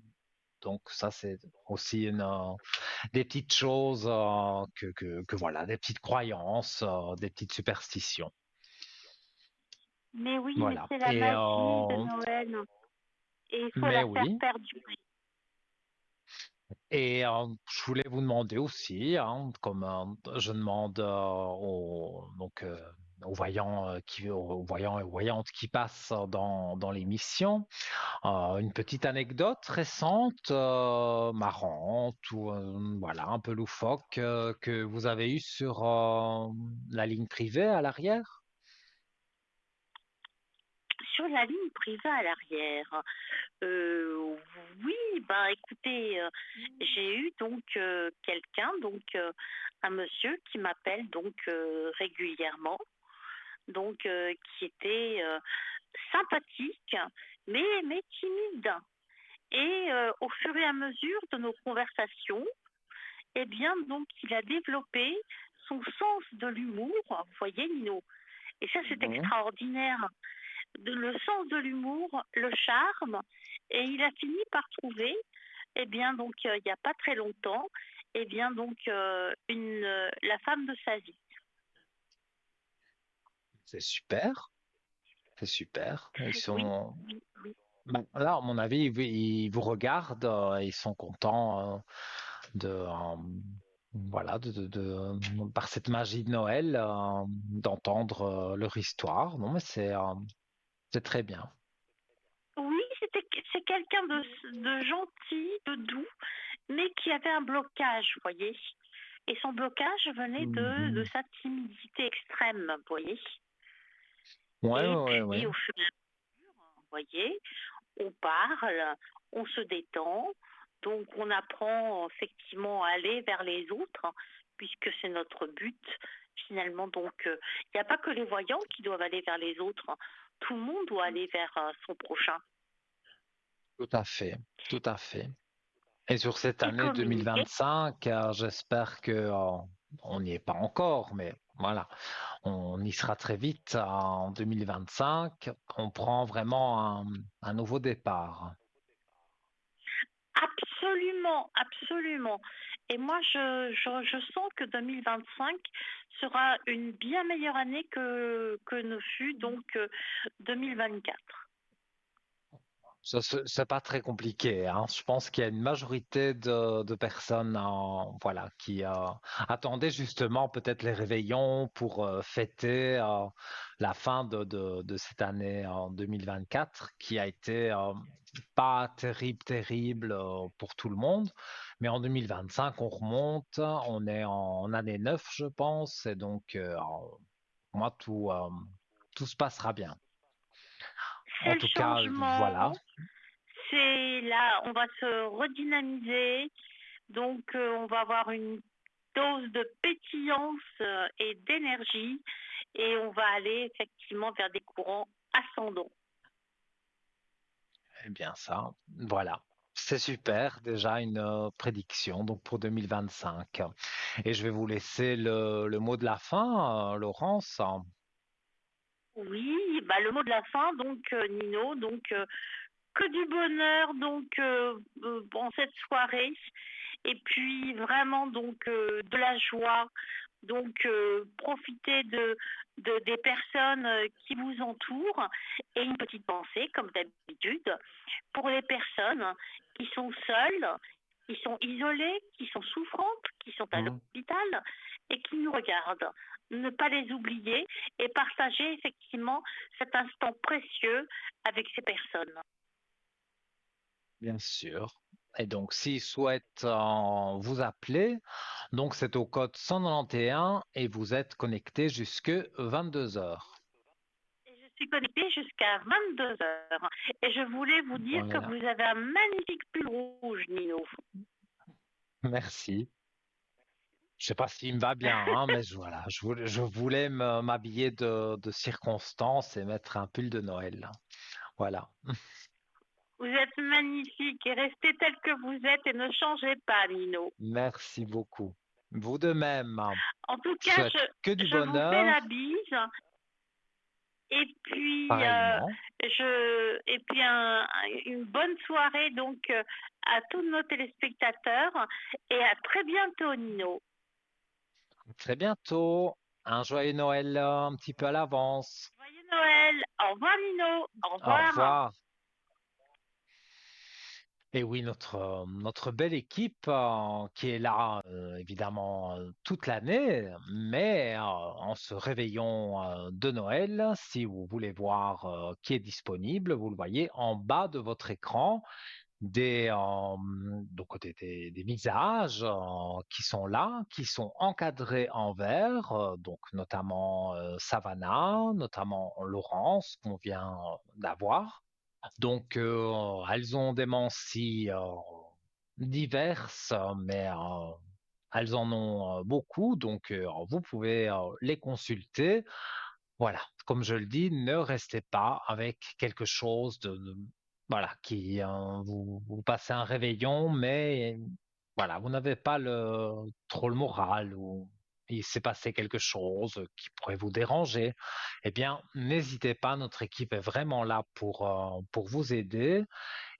Donc ça c'est aussi des petites choses que voilà, des petites croyances, des petites superstitions. Mais oui, mais Voilà. c'est la magie de Noël. Et il faut Mais la faire oui. perdurer. Et je voulais vous demander aussi, hein, comme je demande aux voyants, aux voyants et aux voyantes qui passent dans l'émission, une petite anecdote récente, marrante ou voilà, un peu loufoque que vous avez eue sur la ligne privée à l'arrière. Sur la ligne privée à l'arrière, euh, oui, ben écoutez, j'ai eu donc quelqu'un, donc un monsieur qui m'appelle donc régulièrement, donc qui était sympathique, mais timide. Et au fur et à mesure de nos conversations, eh bien donc il a développé son sens de l'humour, vous voyez Nino. Et ça c'est Mhm. extraordinaire, le sens de l'humour, le charme, et il a fini par trouver, eh bien donc il n'y a pas très longtemps, eh bien donc la femme de sa vie. C'est super, c'est super. Ils Oui, sont oui, oui. ben, là, à mon avis, ils vous regardent, ils sont contents voilà, par cette magie de Noël, d'entendre leur histoire. Non, mais c'est très bien. Oui, c'est quelqu'un de gentil, de doux, mais qui avait un blocage, vous voyez. Et son blocage venait de Mhm. sa timidité extrême, vous voyez. Ouais, Et ouais, ouais, ouais. puis au fur et à mesure, vous voyez, on parle, on se détend, donc on apprend effectivement à aller vers les autres, puisque c'est notre but finalement. Donc il n'y a pas que les voyants qui doivent aller vers les autres, tout le monde doit aller vers son prochain Tout à fait, tout à fait. Et sur cette et année communiquer. 2025, j'espère que on n'y est pas encore, mais voilà, on y sera très vite en 2025. On prend vraiment un nouveau départ. Absolument, absolument. Et moi, je sens que 2025 sera une bien meilleure année que ne fut donc 2024. Ça, c'est pas très compliqué, hein. Je pense qu'il y a une majorité de personnes voilà, qui attendaient justement peut-être les réveillons pour fêter la fin de cette année en 2024, qui a été pas terrible, terrible pour tout le monde. Mais en 2025, on remonte, on est en année 9, je pense, et donc pour moi, tout se passera bien. C'est En le tout cas, voilà. changement, c'est là, on va se redynamiser, donc on va avoir une dose de pétillance et d'énergie, et on va aller effectivement vers des courants ascendants. Eh bien ça, voilà. C'est super, déjà une prédiction donc pour 2025. Et je vais vous laisser le mot de la fin, Laurence. Oui, bah le mot de la fin, donc Nino, donc que du bonheur donc en cette soirée et puis vraiment donc de la joie, donc profitez des personnes qui vous entourent et une petite pensée comme d'habitude pour les personnes qui sont seules, qui sont isolées, qui sont souffrantes, qui sont à Mhm. l'hôpital et qui nous regardent. Ne pas les oublier et partager effectivement cet instant précieux avec ces personnes. Bien sûr. Et donc, s'ils souhaitent vous appeler, donc c'est au code 191 et vous êtes connecté jusque 22 heures. Et je suis connectée jusqu'à 22 heures. Et je voulais vous dire que Voilà. vous avez un magnifique pull rouge, Nino. Merci. Je sais pas s'il me va bien, hein, mais voilà, je voulais m'habiller de circonstance et mettre un pull de Noël. Voilà. Vous êtes magnifique et restez tel que vous êtes et ne changez pas, Nino. Merci beaucoup. Vous de même. En tout Je cas, souhaite que du je vous fais la bonheur, bise et puis, pareillement. une bonne soirée donc à tous nos téléspectateurs et à très bientôt, Nino. Très bientôt. Un joyeux Noël un petit peu à l'avance. Joyeux Noël. Au revoir, Nino. Au Au revoir. revoir. Et oui, notre belle équipe qui est là, évidemment, toute l'année, mais en ce réveillon de Noël, si vous voulez voir qui est disponible, vous le voyez en bas de votre écran, donc des visages qui sont là, qui sont encadrés en vert, donc notamment Savannah, notamment Laurence qu'on vient d'avoir. Donc, elles ont des mancies diverses, mais elles en ont beaucoup, donc vous pouvez les consulter. Voilà, comme je le dis, ne restez pas avec quelque chose voilà, qui vous passez un réveillon, mais voilà, vous n'avez pas trop le moral ou il s'est passé quelque chose qui pourrait vous déranger. Eh bien, n'hésitez pas, notre équipe est vraiment là pour vous aider.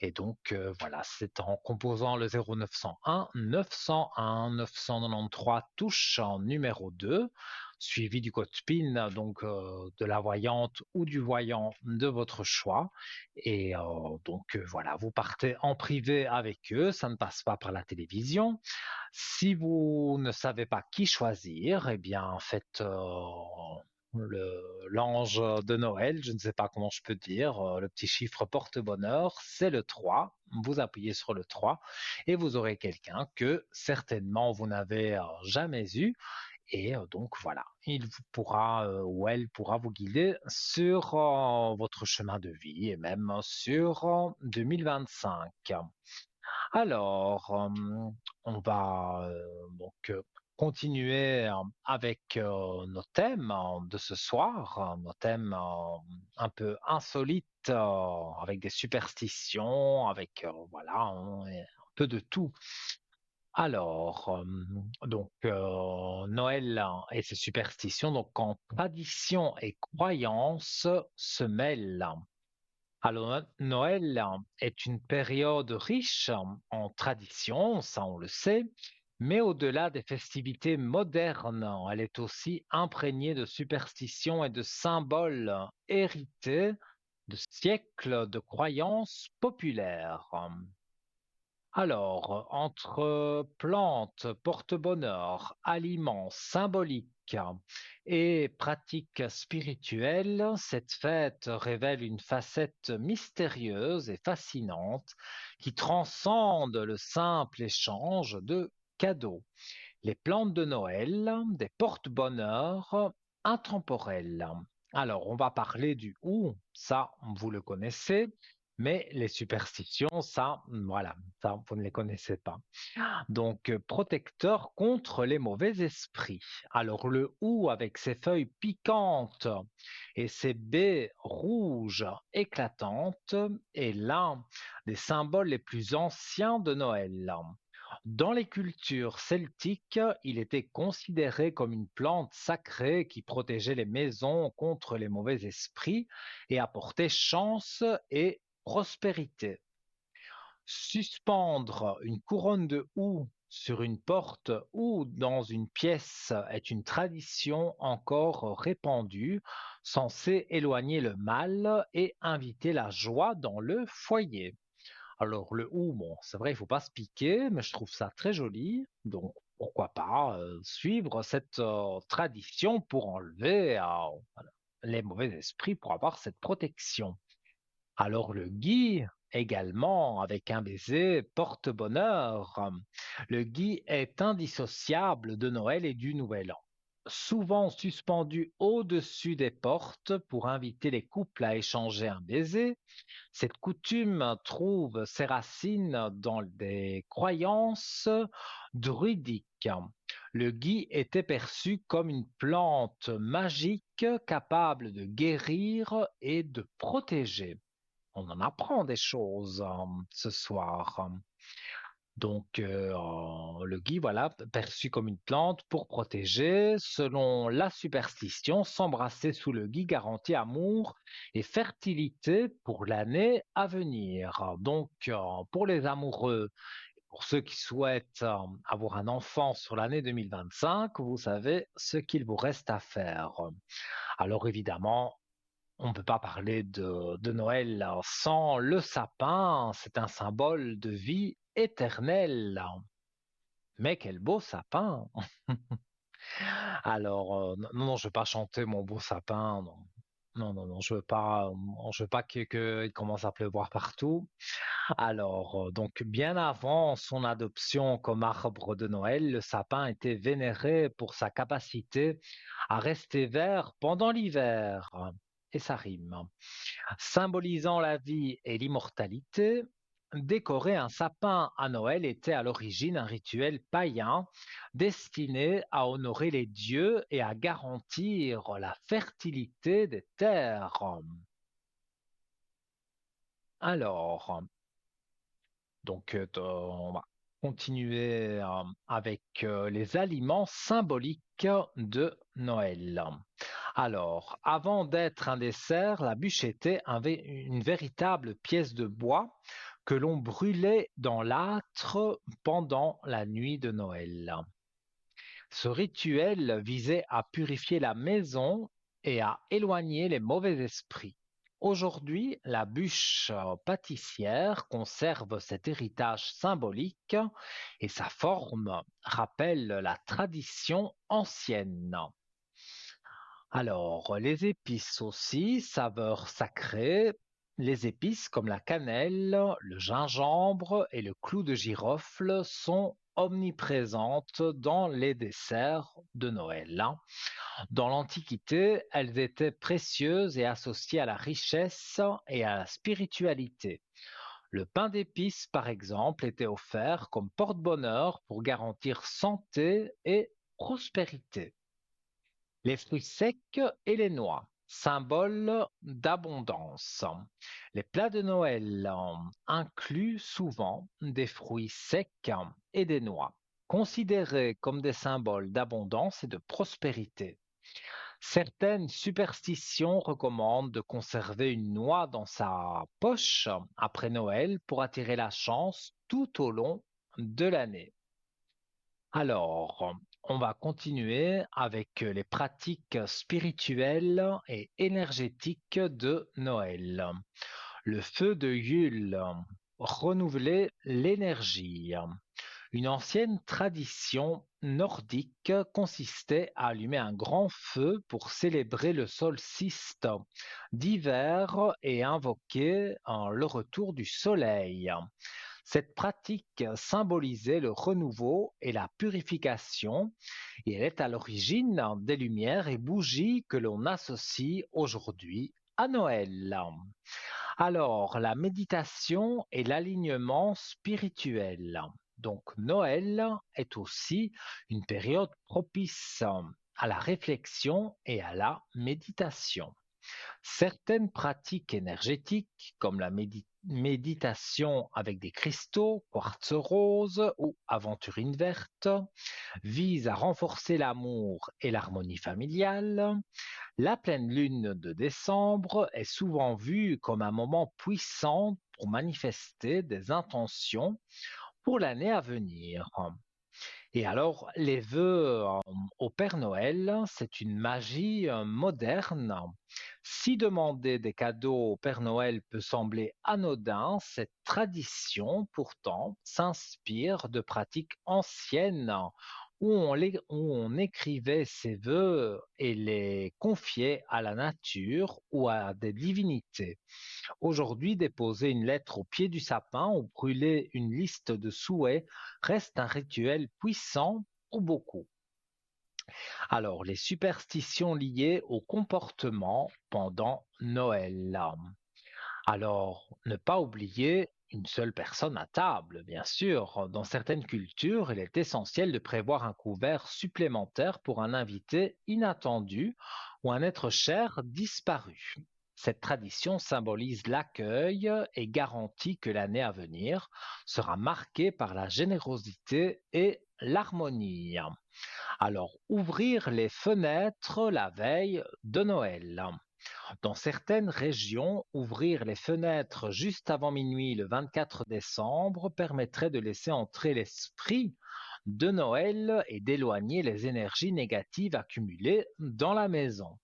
Et donc, voilà, c'est en composant le 0901 901 993 touche en numéro 2, suivi du code PIN, donc de la voyante ou du voyant de votre choix. Et donc, voilà, vous partez en privé avec eux, ça ne passe pas par la télévision. Si vous ne savez pas qui choisir, eh bien, faites l'ange de Noël, je ne sais pas comment je peux dire, le petit chiffre porte-bonheur, c'est le 3. Vous appuyez sur le 3 et vous aurez quelqu'un que certainement vous n'avez jamais eu. Et donc voilà, il vous pourra ou elle pourra vous guider sur votre chemin de vie et même sur 2025. Alors, on va donc continuer avec nos thèmes de ce soir, nos thèmes un peu insolites, avec des superstitions, avec voilà, un peu de tout. Alors, donc Noël et ses superstitions, donc quand tradition et croyance se mêlent. Alors, Noël est une période riche en traditions, ça on le sait, mais au-delà des festivités modernes, elle est aussi imprégnée de superstitions et de symboles hérités de siècles de croyances populaires. Alors, entre plantes, porte-bonheur, aliments symboliques et pratiques spirituelles, cette fête révèle une facette mystérieuse et fascinante qui transcende le simple échange de cadeaux. Les plantes de Noël, des porte-bonheur intemporels. Alors, on va parler du ou, ça, vous le connaissez, mais les superstitions, ça, voilà, ça, vous ne les connaissez pas. Donc, protecteur contre les mauvais esprits. Alors, le hou avec ses feuilles piquantes et ses baies rouges éclatantes est l'un des symboles les plus anciens de Noël. Dans les cultures celtiques, il était considéré comme une plante sacrée qui protégeait les maisons contre les mauvais esprits et apportait chance et prospérité. Suspendre une couronne de houx sur une porte ou dans une pièce est une tradition encore répandue, censée éloigner le mal et inviter la joie dans le foyer. Alors le hou, bon, c'est vrai, il faut pas se piquer, mais je trouve ça très joli. Donc pourquoi pas suivre cette tradition pour enlever voilà, les mauvais esprits, pour avoir cette protection. Alors le gui, également, avec un baiser, porte bonheur. Le gui est indissociable de Noël et du Nouvel An. Souvent suspendu au-dessus des portes pour inviter les couples à échanger un baiser, cette coutume trouve ses racines dans des croyances druidiques. Le gui était perçu comme une plante magique capable de guérir et de protéger. on en apprend des choses ce soir. Donc, le gui, voilà, perçu comme une plante pour protéger. Selon la superstition, s'embrasser sous le gui garantit amour et fertilité pour l'année à venir. Donc, pour les amoureux, pour ceux qui souhaitent avoir un enfant sur l'année 2025, vous savez ce qu'il vous reste à faire. Alors, évidemment, on ne peut pas parler de Noël sans le sapin. C'est un symbole de vie éternelle. Mais quel beau sapin! Alors, non, non, je veux pas chanter mon beau sapin, non. Non, non, non, je veux pas qu'il commence à pleuvoir partout. Alors, donc, bien avant son adoption comme arbre de Noël, le sapin était vénéré pour sa capacité à rester vert pendant l'hiver. Et ça rime. Symbolisant la vie et l'immortalité, décorer un sapin à Noël était à l'origine un rituel païen destiné à honorer les dieux et à garantir la fertilité des terres. Alors, donc, on va continuer avec les aliments symboliques de Noël. Alors, avant d'être un dessert, la bûche était une véritable pièce de bois que l'on brûlait dans l'âtre pendant la nuit de Noël. Ce rituel visait à purifier la maison et à éloigner les mauvais esprits. Aujourd'hui, la bûche pâtissière conserve cet héritage symbolique et sa forme rappelle la tradition ancienne. Alors, les épices aussi, saveurs sacrées. Les épices comme la cannelle, le gingembre et le clou de girofle sont omniprésentes dans les desserts de Noël. Dans l'Antiquité, elles étaient précieuses et associées à la richesse et à la spiritualité. Le pain d'épices, par exemple, était offert comme porte-bonheur pour garantir santé et prospérité. Les fruits secs et les noix, symbole d'abondance. Les plats de Noël incluent souvent des fruits secs et des noix, considérés comme des symboles d'abondance et de prospérité. Certaines superstitions recommandent de conserver une noix dans sa poche après Noël pour attirer la chance tout au long de l'année. Alors, on va continuer avec les pratiques spirituelles et énergétiques de Noël. Le feu de Yule renouvelait l'énergie. Une ancienne tradition nordique consistait à allumer un grand feu pour célébrer le solstice d'hiver et invoquer le retour du soleil. Cette pratique symbolisait le renouveau et la purification et elle est à l'origine des lumières et bougies que l'on associe aujourd'hui à Noël. Alors, la méditation et l'alignement spirituel. Donc, Noël est aussi une période propice à la réflexion et à la méditation. Certaines pratiques énergétiques, comme la méditation avec des cristaux, quartz rose ou aventurine verte, visent à renforcer l'amour et l'harmonie familiale. La pleine lune de décembre est souvent vue comme un moment puissant pour manifester des intentions pour l'année à venir. Et alors, les vœux au Père Noël, c'est une magie moderne. Si demander des cadeaux au Père Noël peut sembler anodin, cette tradition pourtant s'inspire de pratiques anciennes où on écrivait ses vœux et les confiait à la nature ou à des divinités. Aujourd'hui, déposer une lettre au pied du sapin ou brûler une liste de souhaits reste un rituel puissant pour beaucoup. Alors, les superstitions liées au comportement pendant Noël. Alors, ne pas oublier une seule personne à table, bien sûr. Dans certaines cultures, il est essentiel de prévoir un couvert supplémentaire pour un invité inattendu ou un être cher disparu. Cette tradition symbolise l'accueil et garantit que l'année à venir sera marquée par la générosité et l'harmonie. Alors, ouvrir les fenêtres la veille de Noël. Dans certaines régions, ouvrir les fenêtres juste avant minuit le 24 décembre permettrait de laisser entrer l'esprit de Noël et d'éloigner les énergies négatives accumulées dans la maison.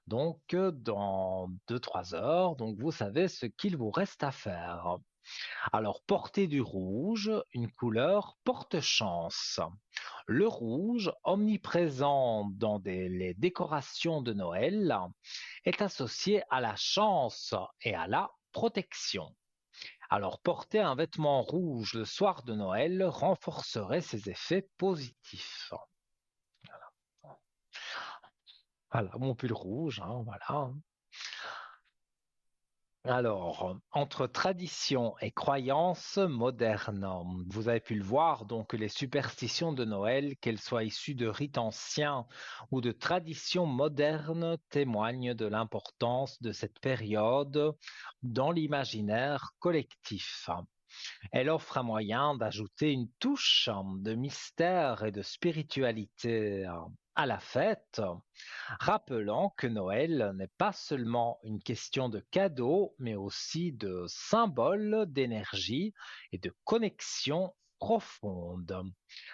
Donc, dans 2-3 heures, donc vous savez ce qu'il vous reste à faire. Alors, porter du rouge, une couleur porte-chance. Le rouge, omniprésent dans les décorations de Noël, est associé à la chance et à la protection. Alors, porter un vêtement rouge le soir de Noël renforcerait ses effets positifs. Voilà, mon pull rouge, hein, voilà. Alors, entre tradition et croyances modernes, vous avez pu le voir, donc les superstitions de Noël, qu'elles soient issues de rites anciens ou de traditions modernes, témoignent de l'importance de cette période dans l'imaginaire collectif. Elle offre un moyen d'ajouter une touche de mystère et de spiritualité à la fête, rappelant que Noël n'est pas seulement une question de cadeaux, mais aussi de symboles d'énergie et de connexion profonde.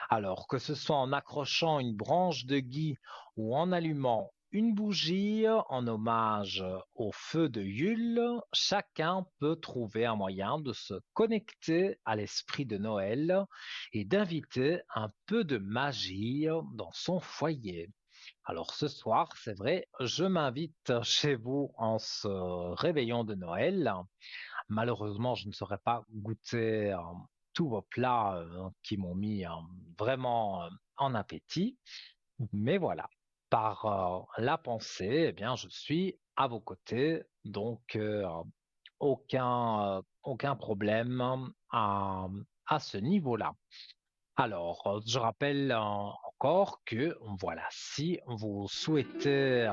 Alors que ce soit en accrochant une branche de gui ou en allumant une bougie en hommage au feu de Yule, chacun peut trouver un moyen de se connecter à l'esprit de Noël et d'inviter un peu de magie dans son foyer. Alors ce soir, c'est vrai, je m'invite chez vous en ce réveillon de Noël. Malheureusement, je ne saurais pas goûter tous vos plats qui m'ont mis vraiment en appétit. Mais voilà, par la pensée, eh bien, je suis à vos côtés, donc aucun problème à ce niveau-là. Alors, je rappelle encore que, voilà, si vous souhaitez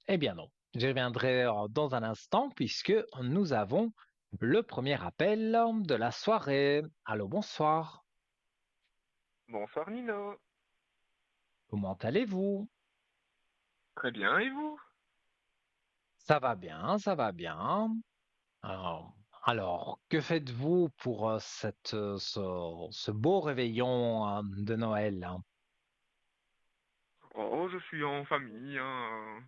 eh bien non, j'y reviendrai dans un instant puisque nous avons le premier appel de la soirée. Allô, bonsoir. Bonsoir Nino. Comment allez-vous? Très bien, et vous? Ça va bien, ça va bien. Alors, que faites-vous pour ce beau réveillon de Noël, hein? Oh, je suis en famille, hein,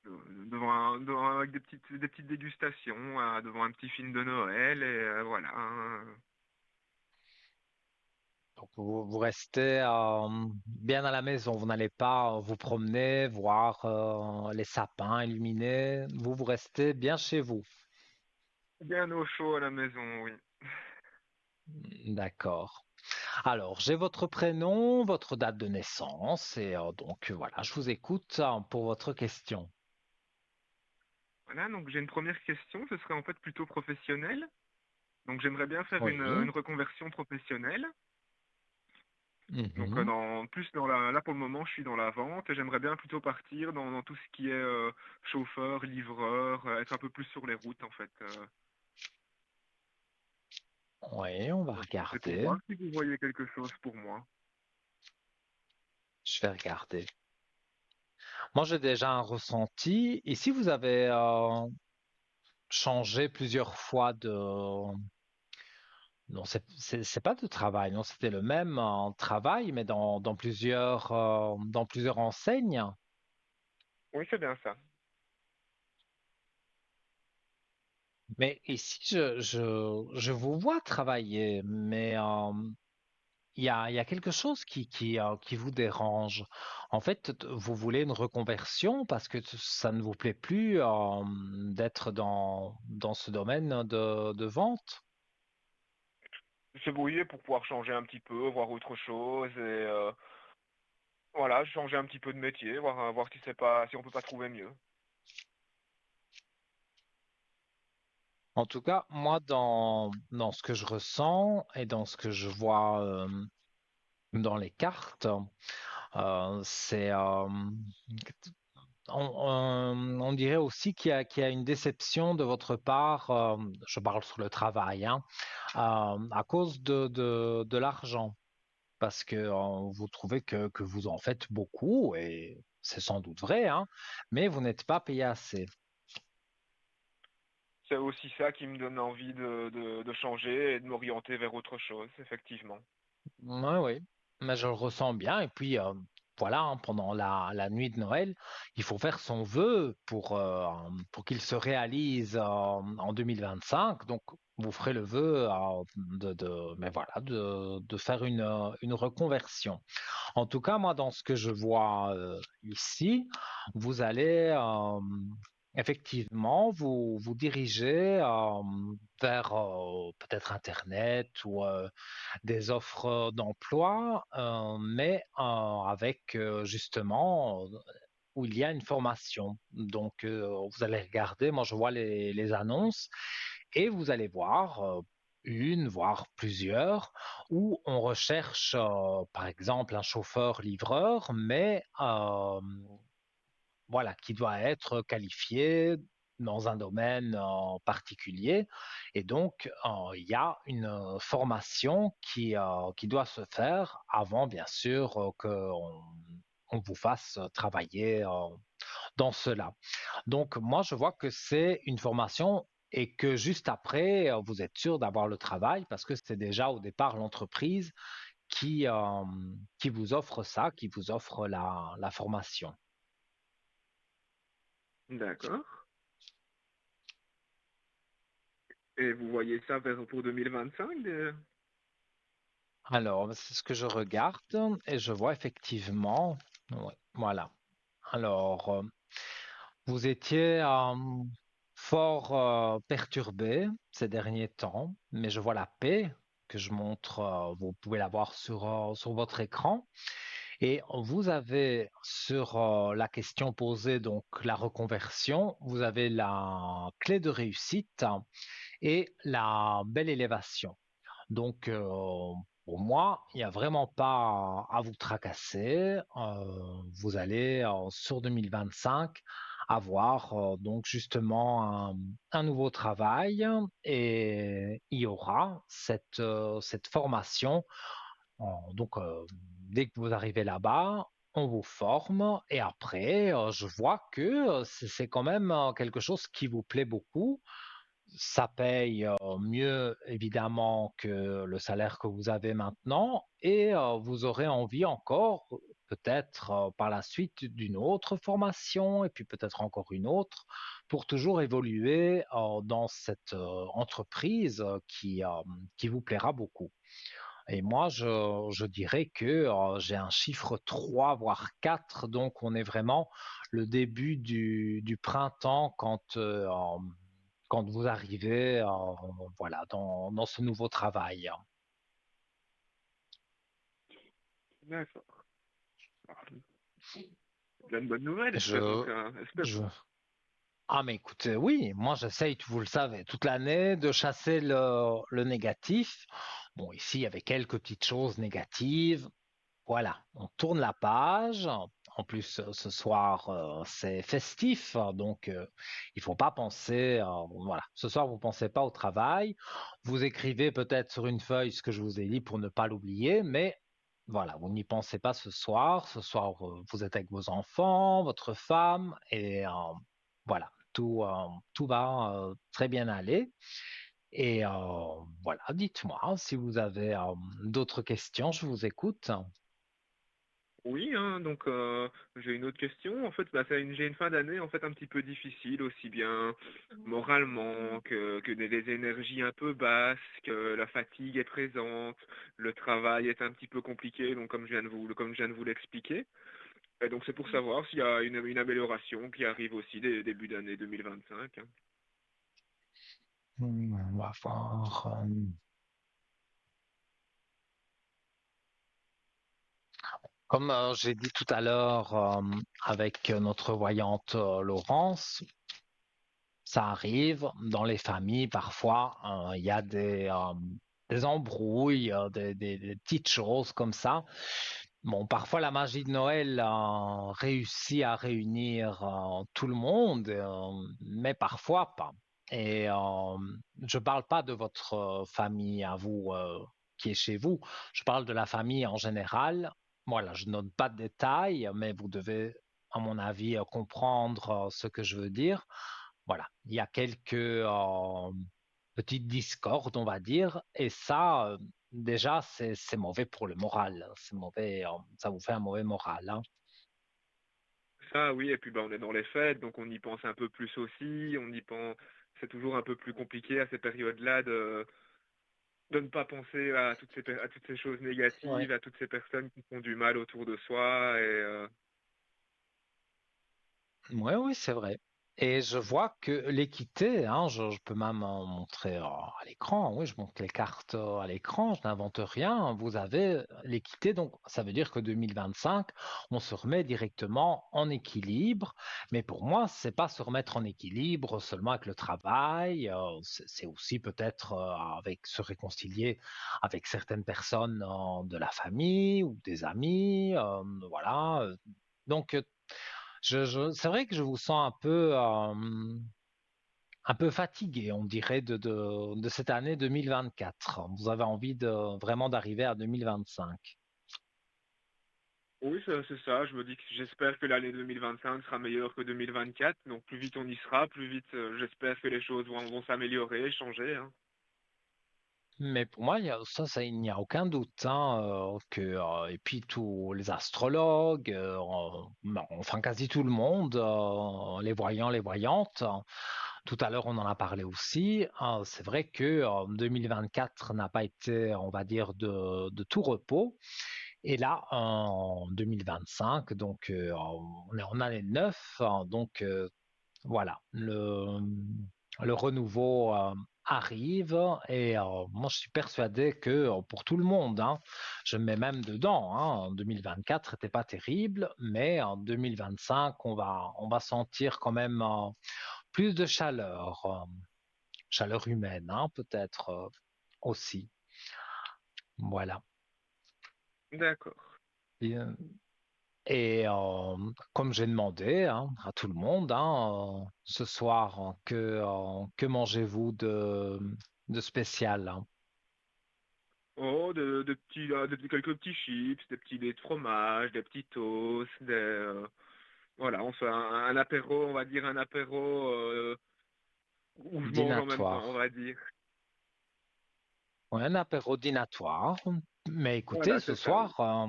avec des petites dégustations, devant un petit film de Noël, et voilà, hein. Donc, vous restez bien à la maison, vous n'allez pas vous promener, voir les sapins illuminés, vous restez bien chez vous. Bien au chaud à la maison, oui. D'accord. Alors, j'ai votre prénom, votre date de naissance, et donc voilà, je vous écoute pour votre question. Voilà, donc j'ai une première question, ce serait en fait plutôt professionnel. Donc j'aimerais bien faire Oui. une reconversion professionnelle. Donc Mhm. là pour le moment je suis dans la vente et j'aimerais bien plutôt partir dans tout ce qui est chauffeur, livreur, être un peu plus sur les routes en fait. Oui, on va Donc c'est pour regarder. voir si vous voyez quelque chose pour moi. Je vais regarder. Moi, j'ai déjà un ressenti. Et si vous avez changé plusieurs fois de... Non, c'est pas de travail, non, c'était le même travail, mais dans plusieurs enseignes. Oui, c'est bien ça. Mais ici, je vous vois travailler, mais il y a quelque chose qui vous dérange. En fait, vous voulez une reconversion parce que ça ne vous plaît plus d'être dans ce domaine de vente. Se brouiller pour pouvoir changer un petit peu, voir autre chose et voilà, changer un petit peu de métier, voir si c'est pas si on peut pas trouver mieux. En tout cas, moi, dans ce que je ressens et dans ce que je vois dans les cartes, c'est on dirait aussi qu'il y a une déception de votre part, je parle sur le travail, hein, à cause de l'argent, parce que vous trouvez que vous en faites beaucoup, et c'est sans doute vrai, hein, mais vous n'êtes pas payé assez. C'est aussi ça qui me donne envie de changer et de m'orienter vers autre chose, effectivement. Oui, oui, mais je le ressens bien. Et puis, voilà, hein, pendant la nuit de Noël, il faut faire son vœu pour qu'il se réalise en 2025. Donc, vous ferez le vœu mais voilà, de faire une reconversion. En tout cas, moi, dans ce que je vois ici, vous allez effectivement vous diriger vers peut-être Internet ou des offres d'emploi, mais avec justement où il y a une formation. Donc, vous allez regarder, moi je vois les annonces et vous allez voir une, voire plusieurs, où on recherche par exemple un chauffeur-livreur, mais voilà, qui doit être qualifié dans un domaine en particulier. Et donc, il y a une formation qui doit se faire avant, bien sûr, on vous fasse travailler dans cela. Donc, moi, je vois que c'est une formation et que juste après, vous êtes sûr d'avoir le travail parce que c'est déjà au départ l'entreprise qui, euh, qui vous offre ça, qui vous offre la formation. D'accord. Et vous voyez ça vers pour 2025? Alors, c'est ce que je regarde et je vois effectivement, ouais, voilà. Alors, vous étiez fort perturbé ces derniers temps, mais je vois la paix que je montre, vous pouvez la voir sur votre écran. Et vous avez sur la question posée, donc la reconversion, vous avez la clé de réussite et la belle élévation. Donc, pour moi, il n'y a vraiment pas à vous tracasser. Vous allez, sur 2025, avoir donc justement un nouveau travail et il y aura cette formation. Donc, dès que vous arrivez là-bas, on vous forme et après, je vois que c'est quand même quelque chose qui vous plaît beaucoup. Ça paye mieux évidemment que le salaire que vous avez maintenant et vous aurez envie encore peut-être par la suite d'une autre formation et puis peut-être encore une autre pour toujours évoluer dans cette entreprise qui vous plaira beaucoup. Et moi, je dirais que j'ai un chiffre 3 voire 4, donc on est vraiment le début du printemps quand vous arrivez voilà, dans ce nouveau travail. D'accord. Ah, plein de bonnes nouvelles, espérons Je, que, je... espérons. Ah, mais écoutez, oui, moi j'essaye, vous le savez, toute l'année de chasser le négatif. Bon, ici, il y avait quelques petites choses négatives. Voilà, on tourne la page. En plus, ce soir, c'est festif, donc il faut pas penser. Voilà, ce soir, vous pensez pas au travail. Vous écrivez peut-être sur une feuille ce que je vous ai dit pour ne pas l'oublier, mais voilà, vous n'y pensez pas ce soir. Ce soir, vous êtes avec vos enfants, votre femme, et voilà, tout va très bien aller. Et voilà, dites-moi si vous avez d'autres questions, je vous écoute. Oui, hein, donc j'ai une autre question. En fait, bah, j'ai une fin d'année en fait un petit peu difficile, aussi bien moralement que des énergies un peu basses, que la fatigue est présente, le travail est un petit peu compliqué, donc comme je viens de vous l'expliquer. Et donc c'est pour savoir s'il y a une amélioration qui arrive aussi début d'année 2025. Hein. On va voir. Comme j'ai dit tout à l'heure avec notre voyante Laurence, ça arrive dans les familles parfois, il y a des embrouilles, des petites choses comme ça. Bon, parfois la magie de Noël réussit à réunir tout le monde, mais parfois pas. Et je parle pas de votre famille à vous qui est chez vous. Je parle de la famille en général. Voilà, je donne pas de détails, mais vous devez, à mon avis, comprendre ce que je veux dire. Voilà, il y a quelques petites discordes, on va dire, et ça, déjà, c'est mauvais pour le moral. C'est mauvais, ça vous fait un mauvais moral, hein. Ça, oui, et puis bah, on est dans les fêtes, donc on y pense un peu plus aussi, on y pense, c'est toujours un peu plus compliqué à ces périodes-là de ne pas penser à à toutes ces choses Ouais. négatives, à toutes ces personnes qui font du mal autour de soi, Oui, oui, c'est vrai. Et je vois que l'équité, hein, je peux même en montrer à l'écran. Oui, je montre les cartes à l'écran, je n'invente rien. Vous avez l'équité, donc ça veut dire que 2025, on se remet directement en équilibre. Mais pour moi, c'est pas se remettre en équilibre seulement avec le travail. C'est aussi peut-être avec se réconcilier avec certaines personnes de la famille ou des amis. Voilà. Donc, c'est vrai que je vous sens un peu fatigué, on dirait, de cette année 2024. Vous avez envie de vraiment d'arriver à 2025. oui, c'est ça. Je me dis que j'espère que l'année 2025 sera meilleure que 2024. Donc plus vite on y sera, plus vite j'espère que les choses vont s'améliorer, changer, hein. Mais pour moi, il n'y a aucun doute, hein, et puis tous les astrologues, non, enfin quasi tout le monde, les voyants, les voyantes. Tout à l'heure, on en a parlé aussi. C'est vrai que 2024 n'a pas été, on va dire, de tout repos. Et là, en 2025, donc on est en année 9, hein, donc voilà, le renouveau arrive et moi je suis persuadé que pour tout le monde, hein, je me mets même dedans, hein, en 2024 n'était pas terrible, mais en 2025 on va sentir quand même plus de chaleur, chaleur humaine, hein, peut-être aussi. Voilà. D'accord. Et, comme j'ai demandé hein, à tout le monde, hein, ce soir, que mangez-vous de spécial, hein? Oh, quelques petits chips, des petits dés de fromage, des petits toasts, voilà, on fait un apéro, on va dire un apéro où je mange en même temps, on Dînatoire. va dire. Ouais, un apéro dînatoire. Mais écoutez, Voilà, ce c'est ça, oui. soir,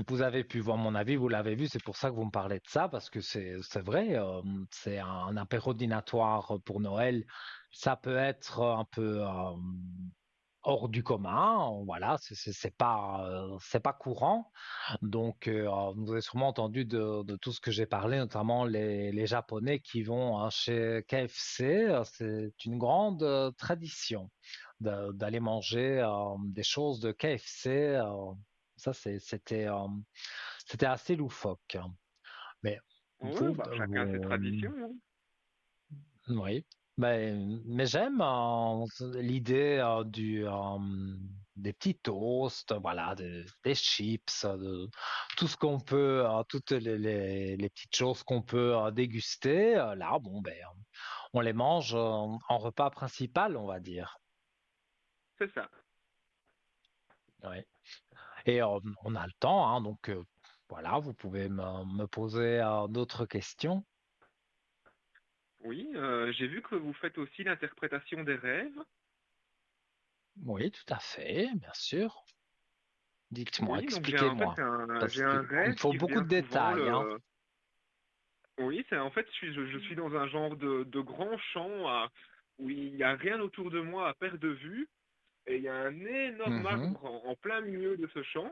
vous avez pu voir mon avis, vous l'avez vu, c'est pour ça que vous me parlez de ça, parce que c'est vrai, c'est un apéro dînatoire pour Noël. Ça peut être un peu hors du commun, voilà, c'est pas courant. Donc, vous avez sûrement entendu de tout ce que j'ai parlé, notamment les Japonais qui vont chez KFC. C'est une grande tradition d'aller manger des choses de KFC. Ça, c'était assez loufoque. Mais Oui, vous, bah, chacun ses traditions, hein. oui. Mais j'aime l'idée des petits toasts, voilà, des chips, tout ce qu'on peut, toutes les petites choses qu'on peut déguster. Là, bon, ben, on les mange en repas principal, on va dire. C'est ça. Oui. Et on a le temps, hein, donc voilà, vous pouvez me poser d'autres questions. Oui, j'ai vu que vous faites aussi l'interprétation des rêves. Oui, tout à fait, bien sûr. Dites-moi, Oui, donc en fait expliquez-moi, j'ai parce qu'il un me rêve faut qui beaucoup revient de souvent détails, hein. le. Oui, c'est en fait je suis dans un genre de grand champ où il n'y a rien autour de moi à perte de vue et il y a un énorme Mhm. arbre en plein milieu de ce champ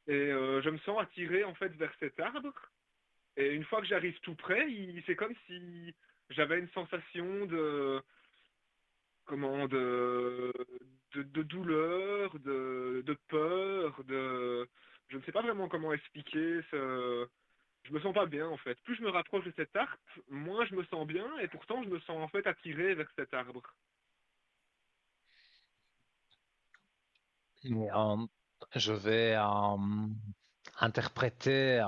et je me sens attiré en fait vers cet arbre et une fois que j'arrive tout près, c'est comme si j'avais une sensation de comment de douleur, de peur, de je ne sais pas vraiment comment expliquer ce je me sens pas bien en fait. Plus je me rapproche de cet arbre, moins je me sens bien et pourtant je me sens en fait attiré vers cet arbre. Mais, je vais, interpréter,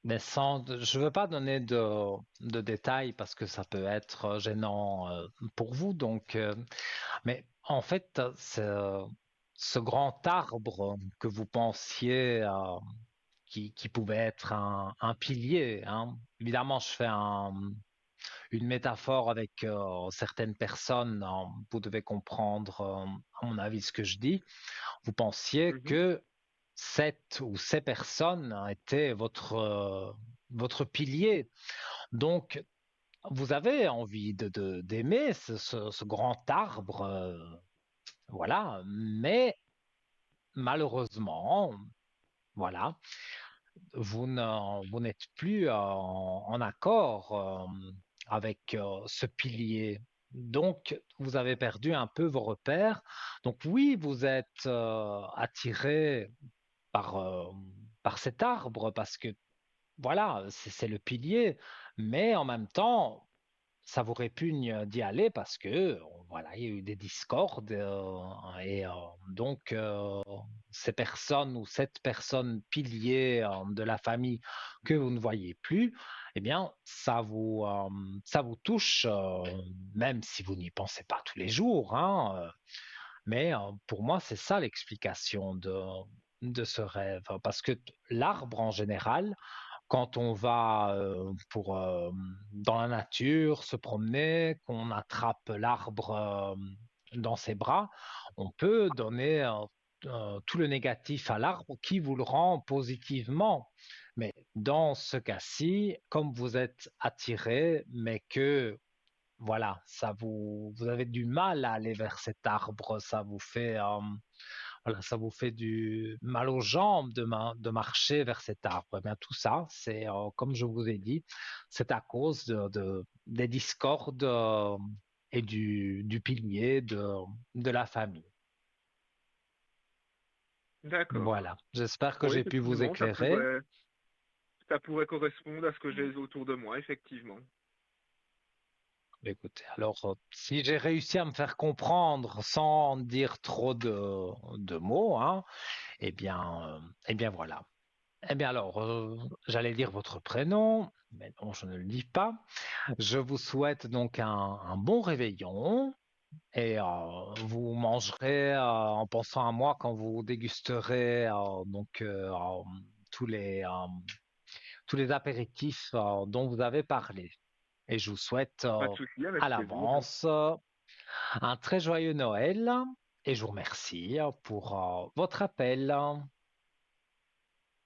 mais je ne veux pas donner de détails parce que ça peut être gênant pour vous. Donc, mais en fait, ce grand arbre que vous pensiez qui pouvait être un pilier, hein. Évidemment, je fais une métaphore avec certaines personnes, hein. Vous devez comprendre, à mon avis, ce que je dis. Vous pensiez Mhm. que cette ou ces personnes étaient votre pilier. Donc, vous avez envie d'aimer ce grand arbre, voilà, mais malheureusement, voilà, vous n'êtes plus en accord avec ce pilier. Donc, vous avez perdu un peu vos repères. Donc, oui, vous êtes attiré par, par cet arbre parce que, voilà, c'est le pilier. Mais en même temps, ça vous répugne d'y aller parce que, voilà, il y a eu des discordes et donc ces personnes ou cette personne pilier de la famille que vous ne voyez plus, eh bien, ça vous touche, même si vous n'y pensez pas tous les jours, hein, mais pour moi, c'est ça l'explication de ce rêve. Parce que l'arbre en général, quand on va dans la nature se promener, qu'on attrape l'arbre dans ses bras, on peut donner tout le négatif à l'arbre qui vous le rend positivement. Mais dans ce cas-ci, comme vous êtes attiré, mais que voilà, vous avez du mal à aller vers cet arbre, voilà, ça vous fait du mal aux jambes de marcher vers cet arbre. Eh bien, tout ça, c'est, comme je vous ai dit, c'est à cause des discordes et du pilier de la famille. D'accord. Voilà, j'espère que Oui, j'ai pu vous effectivement, éclairer. ça pourrait correspondre à ce que j'ai autour de moi, effectivement. Écoutez, alors, si j'ai réussi à me faire comprendre sans dire trop de mots, hein, eh bien voilà. Eh bien alors, j'allais dire votre prénom, mais non, je ne le dis pas. Je vous souhaite donc un bon réveillon et vous mangerez en pensant à moi quand vous dégusterez tous tous les apéritifs dont vous avez parlé. Et je vous souhaite Pas de souci, avec à plaisir. l'avance un très joyeux Noël et je vous remercie pour votre appel. À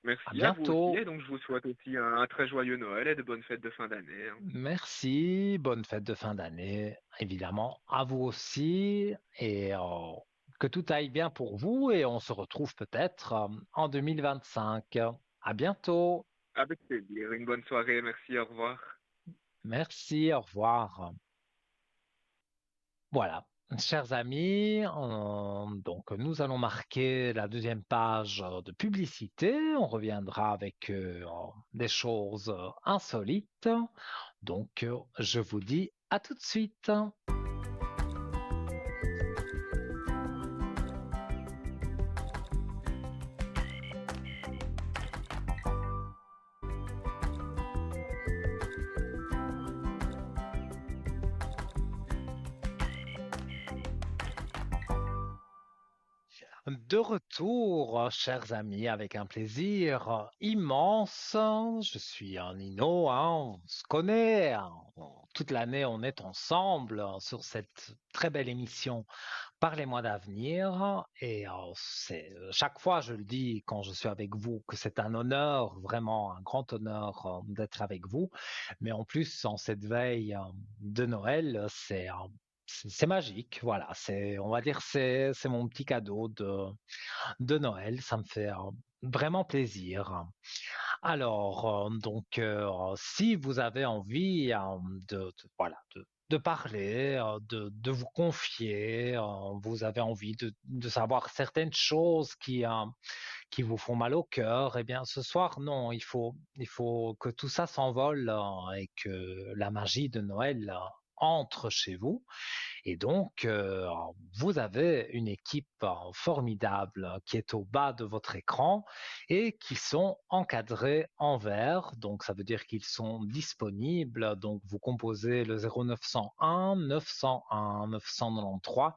Merci à vous aussi, bientôt. et donc je vous souhaite aussi un très joyeux Noël et de bonnes fêtes de fin d'année, hein. Merci, bonne fête de fin d'année, évidemment, à vous aussi, et que tout aille bien pour vous, et on se retrouve peut-être en 2025. À bientôt. Avec plaisir. Une bonne soirée, merci, au revoir. Merci, au revoir. Voilà, chers amis, donc nous allons marquer la deuxième page de publicité. On reviendra avec des choses insolites. Donc, je vous dis à tout de suite. De retour, chers amis, avec un plaisir immense. Je suis un Nino, hein, on se connaît, hein, toute l'année on est ensemble sur cette très belle émission Parlez-moi d'avenir. Et chaque fois, je le dis quand je suis avec vous, que c'est un honneur, vraiment un grand honneur d'être avec vous. Mais en plus, en cette veille de Noël, c'est magique. Voilà, on va dire, c'est mon petit cadeau de Noël. Ça me fait vraiment plaisir. Alors, si vous avez envie voilà, de parler, de vous confier, vous avez envie de savoir certaines choses qui vous font mal au cœur, eh bien, ce soir, non, il faut que tout ça s'envole et que la magie de Noël entre chez vous. Et donc, vous avez une équipe formidable qui est au bas de votre écran et qui sont encadrés en vert. Donc, ça veut dire qu'ils sont disponibles. Donc, vous composez le 0901 901 993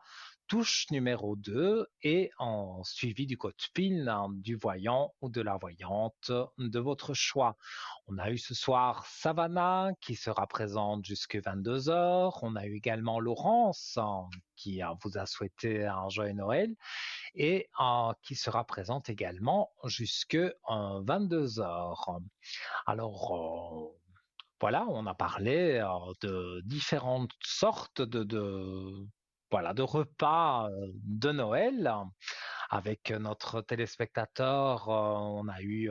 touche numéro 2 et en suivi du code PIN du voyant ou de la voyante de votre choix. On a eu ce soir Savannah qui sera présente jusqu'à 22 heures. On a eu également Laurence qui vous a souhaité un joyeux Noël et qui sera présente également jusqu'à 22 heures. Alors, voilà, on a parlé de différentes sortes voilà, de repas de Noël avec notre téléspectateur. On a eu,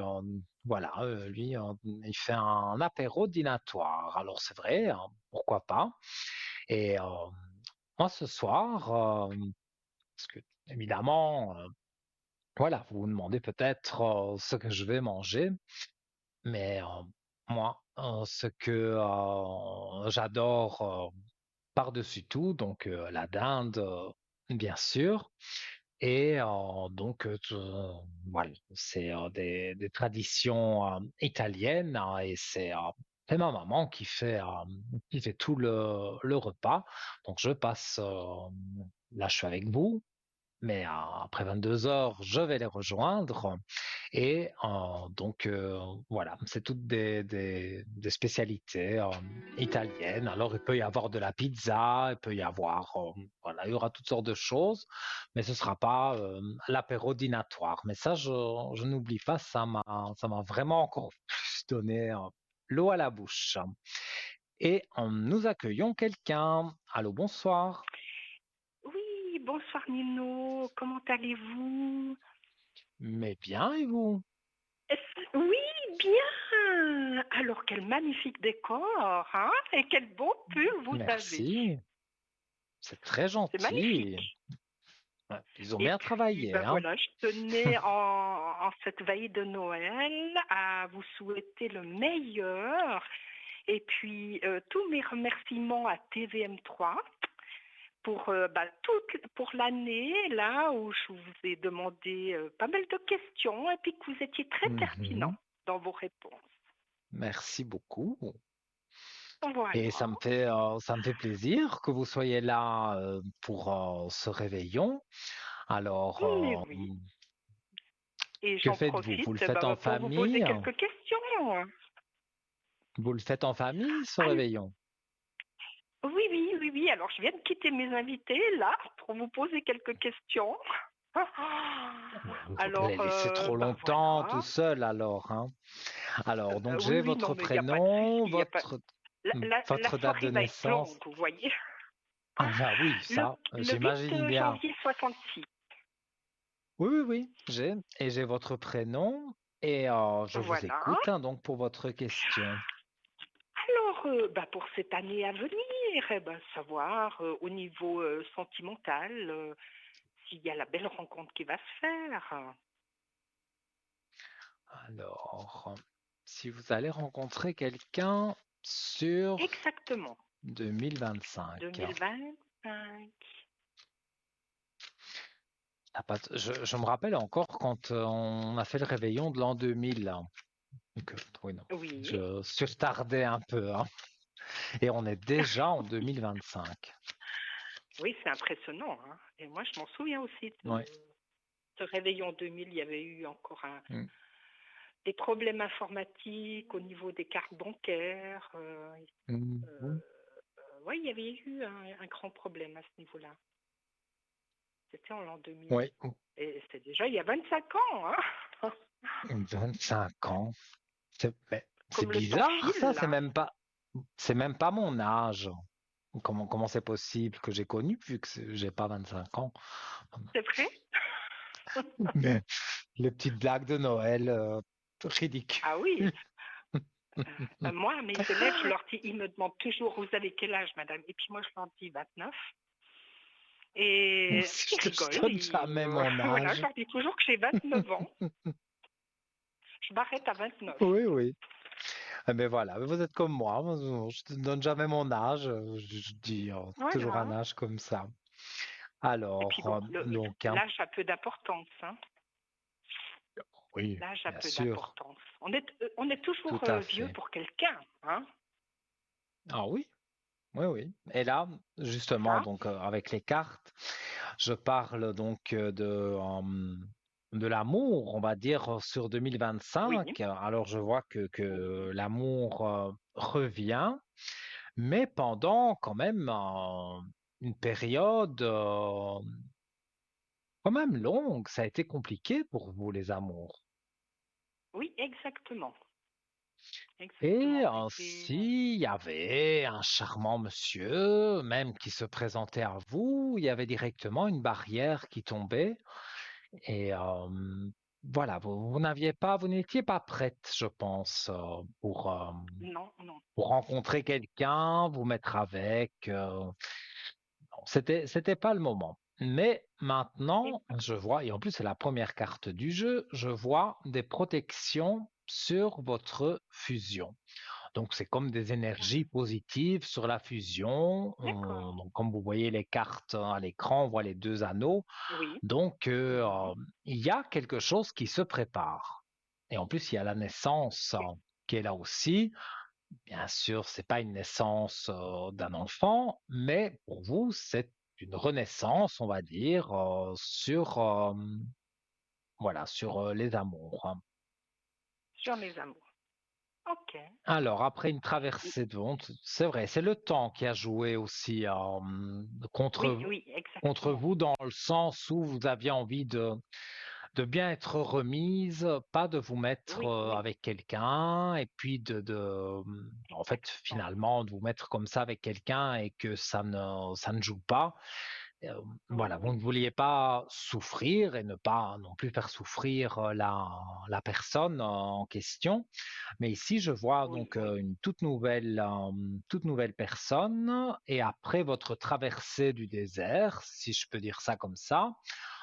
voilà, lui, il fait un apéro dînatoire. Alors c'est vrai, pourquoi pas. Et moi ce soir, parce que évidemment, voilà, vous vous demandez peut-être ce que je vais manger, mais moi, ce que j'adore par-dessus tout, donc la dinde, bien sûr. Et donc, voilà, c'est des traditions italiennes hein, et c'est ma maman qui fait tout le repas. Donc, je passe, là, je suis avec vous, mais après 22 heures, je vais les rejoindre. Et donc, voilà, c'est toutes des spécialités italiennes. Alors, il peut y avoir de la pizza, il peut y avoir, voilà, il y aura toutes sortes de choses, mais ce ne sera pas l'apéro dînatoire. Mais ça, je n'oublie pas, ça m'a vraiment encore plus donné l'eau à la bouche. Et nous accueillons quelqu'un. Allô, bonsoir. Oui, bonsoir Nino, comment allez-vous? Mais bien, et vous? Oui, bien. Alors, quel magnifique décor, hein? Et quel beau pull vous avez. Merci. C'est très C'est gentil. magnifique. Ouais, ils ont Et bien puis, travaillé, ben hein. voilà, je tenais en cette veille de Noël à vous souhaiter le meilleur. Et puis, tous mes remerciements à TVM3 pour, pour l'année, là où je vous ai demandé pas mal de questions et puis que vous étiez très pertinent Mhm. dans vos réponses. Merci beaucoup. Et Voilà. ça me fait plaisir que vous soyez là pour ce réveillon. Mais Alors, oui. Et que j'en faites-vous? Vous le profite faites en pour vous poser famille? quelques questions. Vous le faites en famille, ce Ah, réveillon? oui, oui, oui, oui. Alors, je viens de quitter mes invités, là, pour vous poser quelques questions. Ouais, vous ne faut pas Alors, les laisser trop ben longtemps tout voilà. seul, alors, hein. Alors, donc Oui, j'ai oui, non, votre mais il n'y a pas de souci. prénom, Il y a pas... la votre date de soirée va être longue, naissance. vous voyez. Ah bah oui, Le, ça, le 8 j'imagine bien. janvier 66. Oui, oui, oui, j'ai votre prénom et je vous Voilà. écoute hein, donc pour votre question. Alors, pour cette année à venir, savoir au niveau sentimental s'il y a la belle rencontre qui va se faire. Alors, si vous allez rencontrer quelqu'un sur Exactement. 2025, 2025. je me rappelle encore quand on a fait le réveillon de l'an 2000. Là. Donc, oui, non, Oui. je surtardais un peu. Hein. Et on est déjà en 2025. Oui, c'est impressionnant. Hein. Et moi, je m'en souviens aussi de Oui. ce réveillon 2000. Il y avait eu encore Mm. des problèmes informatiques au niveau des cartes bancaires. Mhm. Oui, il y avait eu un grand problème à ce niveau-là. C'était en l'an 2000. Oui, Et c'est déjà il y a 25 ans. Hein. 25 ans. C'est Comme le temps bizarre, ça, file, là. c'est même pas mon âge. Comment c'est possible que j'ai connu vu que j'ai pas 25 ans? C'est vrai? Mais les petites blagues de Noël, ridicules. Ah oui. Moi, à mes élèves, je leur dis, ils me demandent toujours, vous avez quel âge, madame? Et puis moi, je leur dis 29. Et ils Je rigolent. donne jamais mon Voilà, je âge. leur dis toujours que j'ai 29 ans. Je m'arrête à 29. Oui, oui. Mais voilà, vous êtes comme moi, je te donne jamais mon âge, je dis toujours un Voilà. âge comme ça. Et puis Alors, bon, donc, hein, l'âge a peu d'importance, hein. oui, L'âge a bien peu sûr, d'importance. On est tout toujours à vieux fait. pour quelqu'un, hein. Ah oui, oui, oui. Et là, justement, Ça, donc avec les cartes, je parle donc de l'amour, on va dire, sur oui, 2025. Alors, je vois que oui, l'amour revient, mais pendant quand même une période quand même longue. Ça a été compliqué pour vous, les amours. oui, exactement. Et Exactement, c'était... ainsi, il y avait un charmant monsieur, même qui se présentait à vous. Il y avait directement une barrière qui tombait. Et voilà, vous n'aviez pas, vous n'étiez pas prête, je pense, Non, non. pour rencontrer quelqu'un, vous mettre avec. Non, c'était pas le moment. Mais maintenant, je Exactement. vois, et en plus c'est la première carte du jeu, je vois des protections sur votre fusion. Donc, c'est comme des énergies positives sur la fusion. D'accord. Donc, comme vous voyez les cartes à l'écran, on voit les deux anneaux. Oui, Donc, oui, il y a quelque chose qui se prépare. Et en plus, il y a la naissance qui est là aussi. Bien sûr, c'est pas une naissance d'un enfant, mais pour vous, c'est une renaissance, on va dire, sur, voilà, sur les amours, hein. sur les amours. Ok. Alors, après une traversée de honte, c'est vrai, c'est le temps qui a joué aussi Oui, contre, oui, contre exactement. vous dans le sens où vous aviez envie de bien être remise, pas de vous mettre Oui, oui, avec quelqu'un et puis en fait, exactement. finalement, de vous mettre comme ça avec quelqu'un et que ça ne joue pas. Oui, Voilà, vous oui, ne vouliez pas souffrir et ne pas non plus faire souffrir la personne en question. Mais ici, je vois oui, donc oui, une toute nouvelle personne. Et après votre traversée du désert, si je peux dire ça comme ça,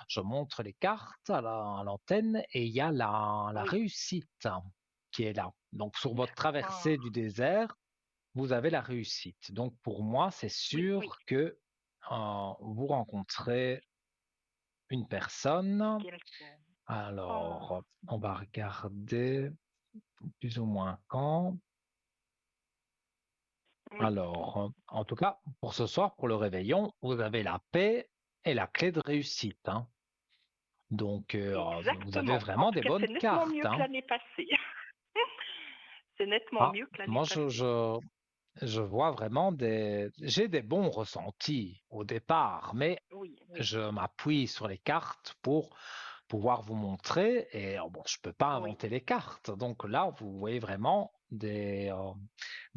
je montre les cartes à l'antenne et il y a la oui. réussite qui est là. Donc, sur votre D'accord. traversée du désert, vous avez la réussite. Donc, pour moi, c'est Oui, oui. sûr que vous rencontrez une personne. Quelqu'un. Oh, Alors, on va regarder plus ou moins quand. oui, Alors, en tout cas, pour ce soir, pour le réveillon, vous avez la paix et la clé de réussite, hein. Donc, vous avez exactement. En vraiment tout des cas, bonnes c'est nettement cartes, mieux que hein. l'année passée. C'est nettement Ah, mieux que l'année moi, passée. je vois vraiment j'ai des bons ressentis au départ, mais Oui, oui, je m'appuie sur les cartes pour pouvoir vous montrer. Et bon, je peux pas oui, inventer les cartes. Donc là, vous voyez vraiment des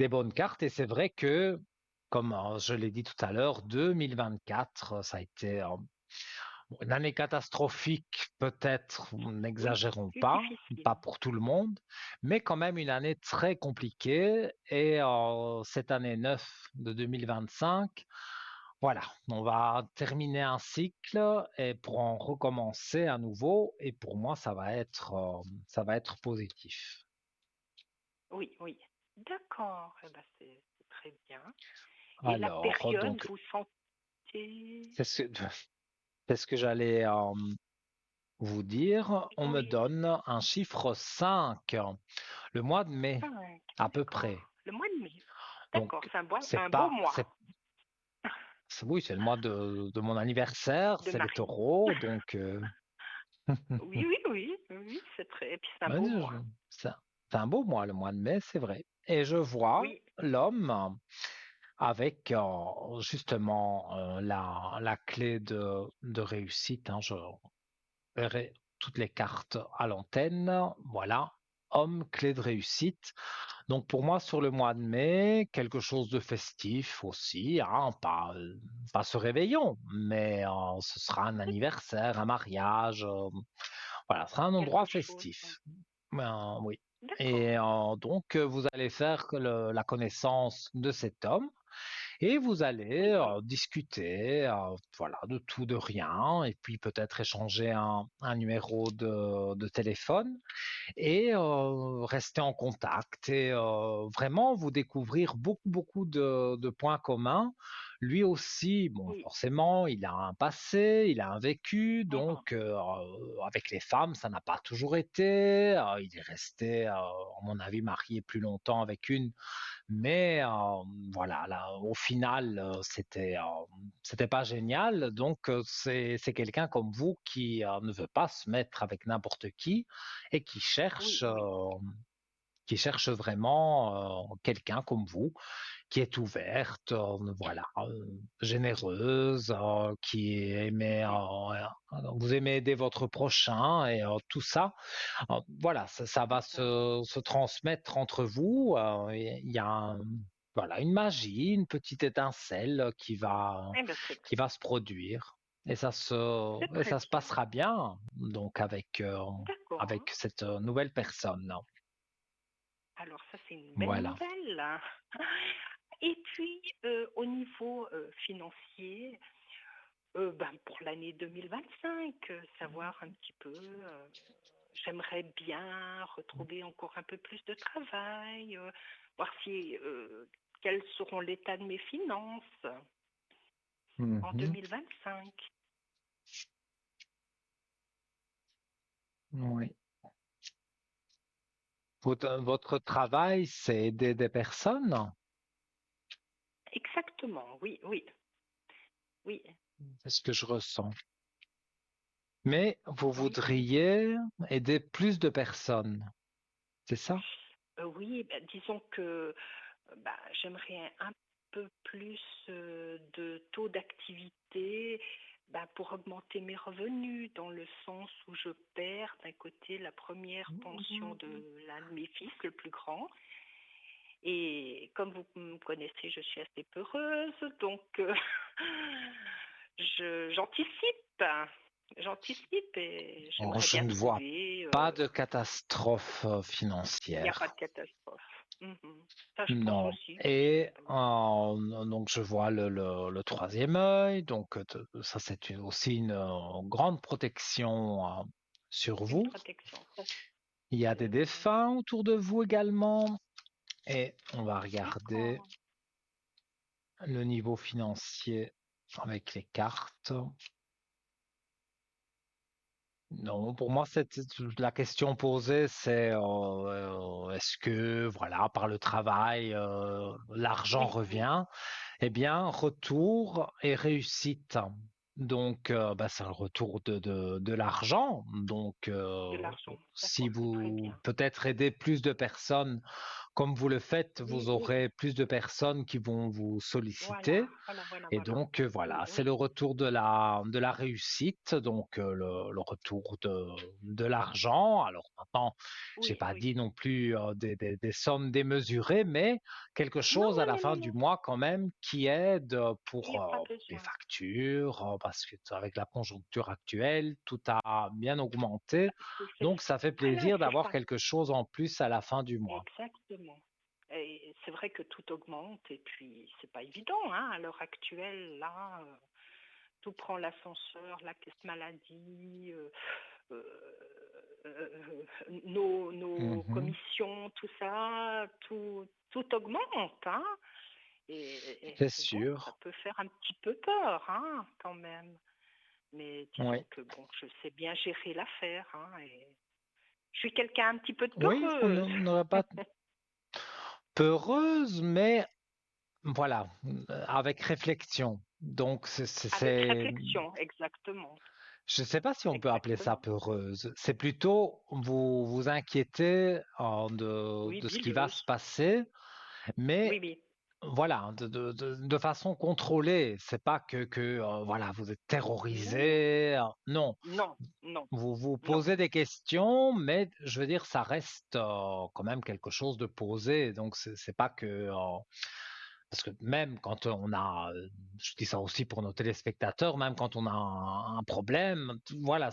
bonnes cartes. Et c'est vrai que, comme je l'ai dit tout à l'heure, 2024, ça a été bon, une année catastrophique, peut-être, oui. n'exagérons C'est pas difficile. pour tout le monde, mais quand même une année très compliquée. Et cette année 9 de 2025, voilà, on va terminer un cycle et pour en recommencer à nouveau. Et pour moi, ça va être positif. Oui, oui. D'accord. Eh ben, c'est très bien. Et la Alors, période, donc, vous sentez... c'est ce, c'est ce que j'allais vous dire. On me Oui, donne un chiffre 5, le mois de mai, 5. à peu D'accord. près. Le mois de mai. D'accord, Donc, un beau mois oui, c'est le mois de mon anniversaire, de c'est les Marie. taureaux, donc, Oui, oui, oui, oui, c'est très... Et puis c'est un ouais, beau mois. c'est c'est un beau mois, le mois de mai, c'est vrai. Et je vois Oui, l'homme avec justement la clé de réussite, hein. Je verrai toutes les cartes à l'antenne. Voilà, homme, clé de réussite. Donc pour moi, sur le mois de mai, quelque chose de festif aussi, hein, pas ce réveillon, mais ce sera un anniversaire, un mariage, voilà, ce sera un endroit quelque chose. festif. Oui. D'accord. Et donc vous allez faire la connaissance de cet homme et vous allez Oui, oui, discuter, voilà, de tout, de rien, et puis peut-être échanger un numéro de téléphone et rester en contact et vraiment vous découvrir beaucoup, beaucoup de points communs. Lui aussi, bon, oui. forcément, il a un passé, il a un vécu, Mhm. donc avec les femmes, ça n'a pas toujours été. Il est resté, à mon avis, marié plus longtemps avec une, mais voilà, là, au final, c'était pas génial. Donc c'est quelqu'un comme vous qui ne veut pas se mettre avec n'importe et Oui, oui. qui cherche vraiment quelqu'un comme vous, qui est ouverte, voilà, généreuse, qui aimait, Oui. vous aimez aider votre prochain et tout ça. Voilà, ça va D'accord. se transmettre entre vous. Il y a voilà, une magie, une petite étincelle Eh ben, qui va se produire. c'est Et très ça se bien. passera bien, donc D'accord. avec cette nouvelle personne. Alors ça, c'est une belle Voilà. nouvelle, hein. Et puis, au niveau financier, ben, pour l'année 2025, savoir un petit peu, j'aimerais bien retrouver encore un peu plus de travail, voir si, quels seront l'état de mes finances en Mhm. 2025. Oui. Votre travail, c'est aider des personnes? Exactement, oui, oui, oui, C'est ce que je ressens. Mais vous oui, oui. voudriez aider plus de personnes, c'est ça? Oui, ben, disons que bah, j'aimerais un peu plus de taux d'activité bah, pour augmenter mes revenus, dans le sens où je perds d'un côté la première pension de l'un de mes fils, le plus grand. Et comme vous me connaissez, je suis assez peureuse, donc j'anticipe. J'anticipe et Oh, j'aimerais je bien ne vois trouver. pas de catastrophe Il n'y a pas de financière. catastrophe. Mhm. Ça, je pense Non. aussi que Et c'est. donc je vois le troisième œil, donc ça c'est aussi une grande protection sur Une vous. protection. Ça, Il y a des c'est défunts autour de vous également. Et on va regarder d'accord. le niveau financier avec les cartes. Non, pour moi, la question posée, c'est est-ce que, voilà, par le travail, l'argent Oui, oui, revient? Eh bien, retour et réussite. Donc, bah, c'est un retour de l'argent. Donc, de l'argent. si D'accord, c'est très vous bien. peut-être aidez plus de personnes comme vous le faites, Oui, vous oui, aurez plus de personnes qui vont vous voilà, solliciter. voilà, voilà, Et voilà. donc, Oui, voilà, c'est oui, le retour de la réussite, donc le retour de l'argent. Alors maintenant, j'ai oui, pas oui. dit non plus des sommes démesurées, mais quelque Non, chose à non, la non, fin non, du non. mois quand même qui aide Il n'y a pas pour les besoin. factures, parce que avec la conjoncture actuelle, tout a bien augmenté. Bah, Donc, ça fait voilà, plaisir c'est d'avoir ça. quelque chose en plus à la fin du mois. Exactement. Et c'est vrai que tout augmente et puis c'est pas évident, hein, à l'heure actuelle, là, tout prend l'ascenseur, la caisse maladie, nos Mhm. commissions, tout ça, tout augmente, hein. Et C'est bon, ça sûr. peut faire un petit peu peur, hein, quand même. Mais disons Oui. que bon, je sais bien gérer l'affaire, hein, et je suis quelqu'un un petit peu de Oui, on peureuse. n'aurait pas peureuse, mais voilà, avec réflexion. Donc, Avec réflexion, exactement, je ne sais pas si on peut appeler ça exactement. peureuse. C'est plutôt vous vous inquiétez Oui, de ce qui va dileuse. se passer, mais Oui, oui. voilà, de façon contrôlée. C'est pas voilà, vous êtes Non, terrorisé. Non, non, non, vous vous non. posez des questions, mais je veux dire, ça reste quand même quelque chose de posé. Donc, c'est pas parce que même quand on a je dis ça aussi pour nos téléspectateurs, même quand on a un problème, voilà,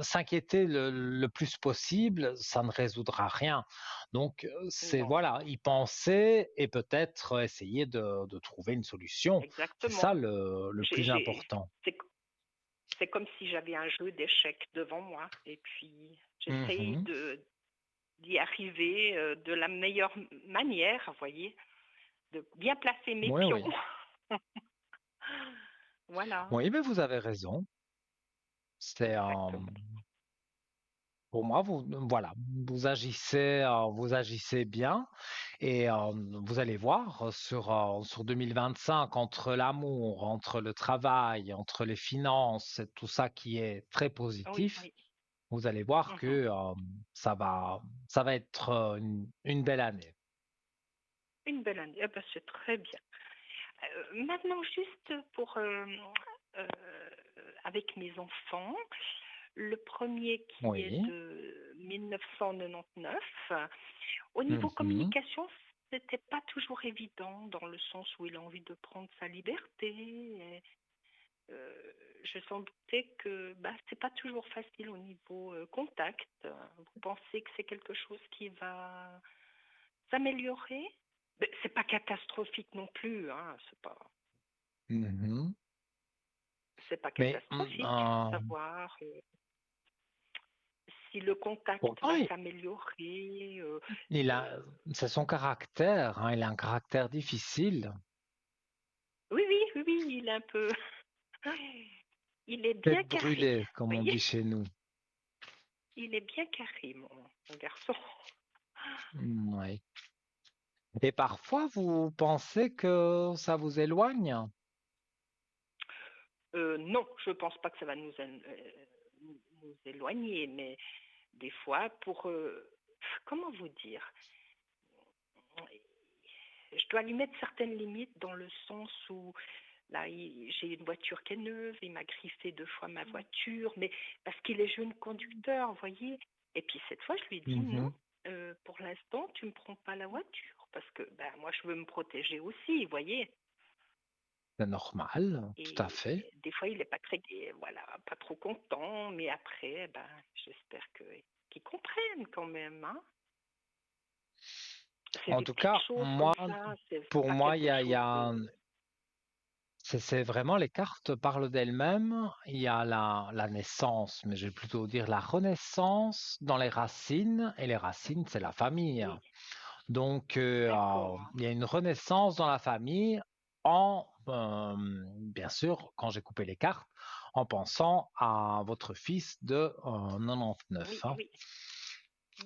s'inquiéter le plus possible, ça ne résoudra rien. Donc, c'est Non, voilà, y penser et peut-être essayer de trouver une solution. C'est ça exactement. le J'ai, plus j'ai- important. c'est, c'est comme si j'avais un jeu d'échecs devant moi et puis j'essaye Mhm. d'y arriver de la meilleure manière, vous voyez, de bien placer mes Oui, pions. oui. Voilà, Oui, mais vous avez raison. C'est exactement. pour moi, voilà, vous agissez bien et vous allez voir sur 2025, entre l'amour, entre le travail, entre les finances, et tout ça qui est très Oui, positif, oui. vous allez voir que Mhm. ça va, ça va être une belle année. Une belle année. Ah ben, c'est très bien. Maintenant, juste pour euh, avec mes enfants, le premier qui est Oui. de 1999, au niveau Mhm. communication, c'était pas toujours évident dans le sens où il a envie de prendre sa liberté. Et, je sens douter que bah, c'est pas toujours facile au niveau contact. Vous pensez que c'est quelque chose qui va s'améliorer? Mais c'est pas catastrophique non plus, hein, Mhm. c'est pas Mais catastrophique. Savoir si le contact pourtant, va s'améliorer. il a, Euh, c'est son caractère, hein, il a un caractère difficile. oui, oui, oui, oui, il est un peu, il est bien Tête carré, brûlée, comme vous on voyez, dit chez nous. il est bien carré, mon garçon. Oui. Et parfois, vous pensez que ça vous éloigne? Non, je pense pas que ça va nous éloigner, mais des fois, pour, comment vous dire, je dois lui mettre certaines limites dans le sens où là, j'ai une voiture qui est neuve, il m'a griffé 2 fois ma voiture, mais parce qu'il est jeune conducteur, vous voyez. Et puis cette fois, je lui ai dit non, Mhm. pour l'instant, tu ne me prends pas la voiture, parce que ben, moi, je veux me protéger aussi, vous voyez. C'est normal, tout à Et fait. des fois, il n'est pas très, voilà, pas trop content, mais après, ben, j'espère qu'il comprenne quand même, hein. C'est En des tout petites cas, choses comme moi, ça, c'est pour pas moi, quelque il y chose a de... c'est vraiment les cartes parlent d'elles-mêmes. Il y a la naissance, mais je vais plutôt dire la renaissance dans les racines, et les racines, c'est la famille. Oui, Donc, d'accord. il y a une renaissance dans la famille en, bien sûr, quand j'ai coupé les cartes, en pensant à votre fils de 99, Oui, hein. oui,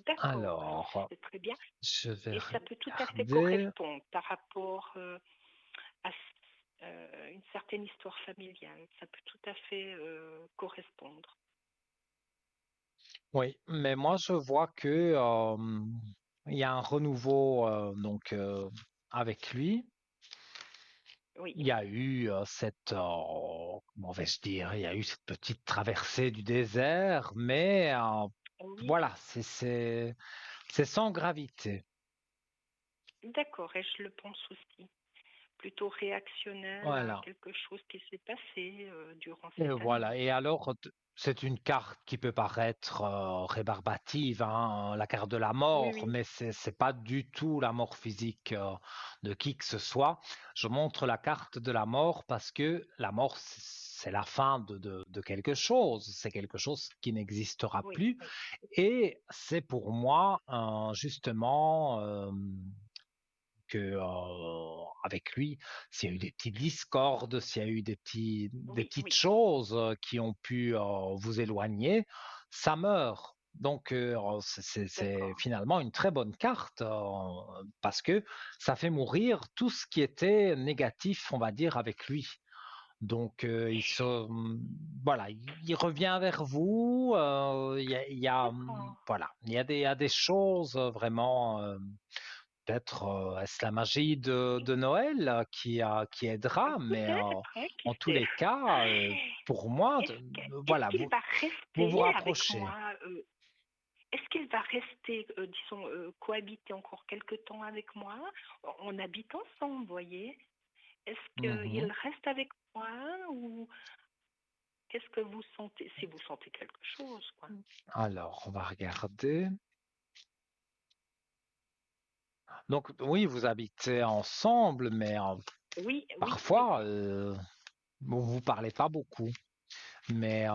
d'accord, Alors, c'est très bien. je vais Et ça peut tout à fait regarder. correspondre par rapport à une certaine histoire familiale. Ça peut tout à fait correspondre. Oui, mais moi je vois que il y a un renouveau donc avec lui. Oui, Il y a eu cette comment vais-je dire, il y a eu cette petite traversée du désert, mais oui, voilà, c'est sans gravité. d'accord, et je le pense aussi. Plutôt réactionnel à Voilà. quelque chose qui s'est passé durant Et cette année. voilà. Et alors, c'est une carte qui peut paraître rébarbative, hein, la carte de la Oui, mort, oui, mais c'est pas du tout la mort physique de qui que ce soit. Je montre la carte de la mort parce que la mort, c'est la fin de quelque chose. C'est quelque chose qui n'existera oui, plus. oui, Et c'est pour moi justement que avec lui, s'il y a eu des petites discordes, s'il y a eu des oui, petites oui, choses qui ont pu vous éloigner, ça meurt. Donc c'est d'accord. finalement une très bonne carte parce que ça fait mourir tout ce qui était négatif, on va dire, avec lui. Donc voilà, il revient vers vous. D'accord. Voilà, il y a des choses vraiment. Peut-être est-ce la magie de Noël qui aidera, mais Peut-être, hein, qui en tous sait. les cas, pour moi, Est-ce voilà, qu'il va vous vous rester avec rapprochez. moi est-ce qu'il va rester, disons, cohabiter encore quelque temps avec moi? On habite ensemble, vous voyez? Est-ce qu'il Mhm. reste avec moi ou qu'est-ce que vous sentez? Si vous sentez quelque chose, quoi. Alors, on va regarder. Donc, oui, vous habitez ensemble, mais Oui, oui, oui. parfois, vous parlez pas beaucoup. Mais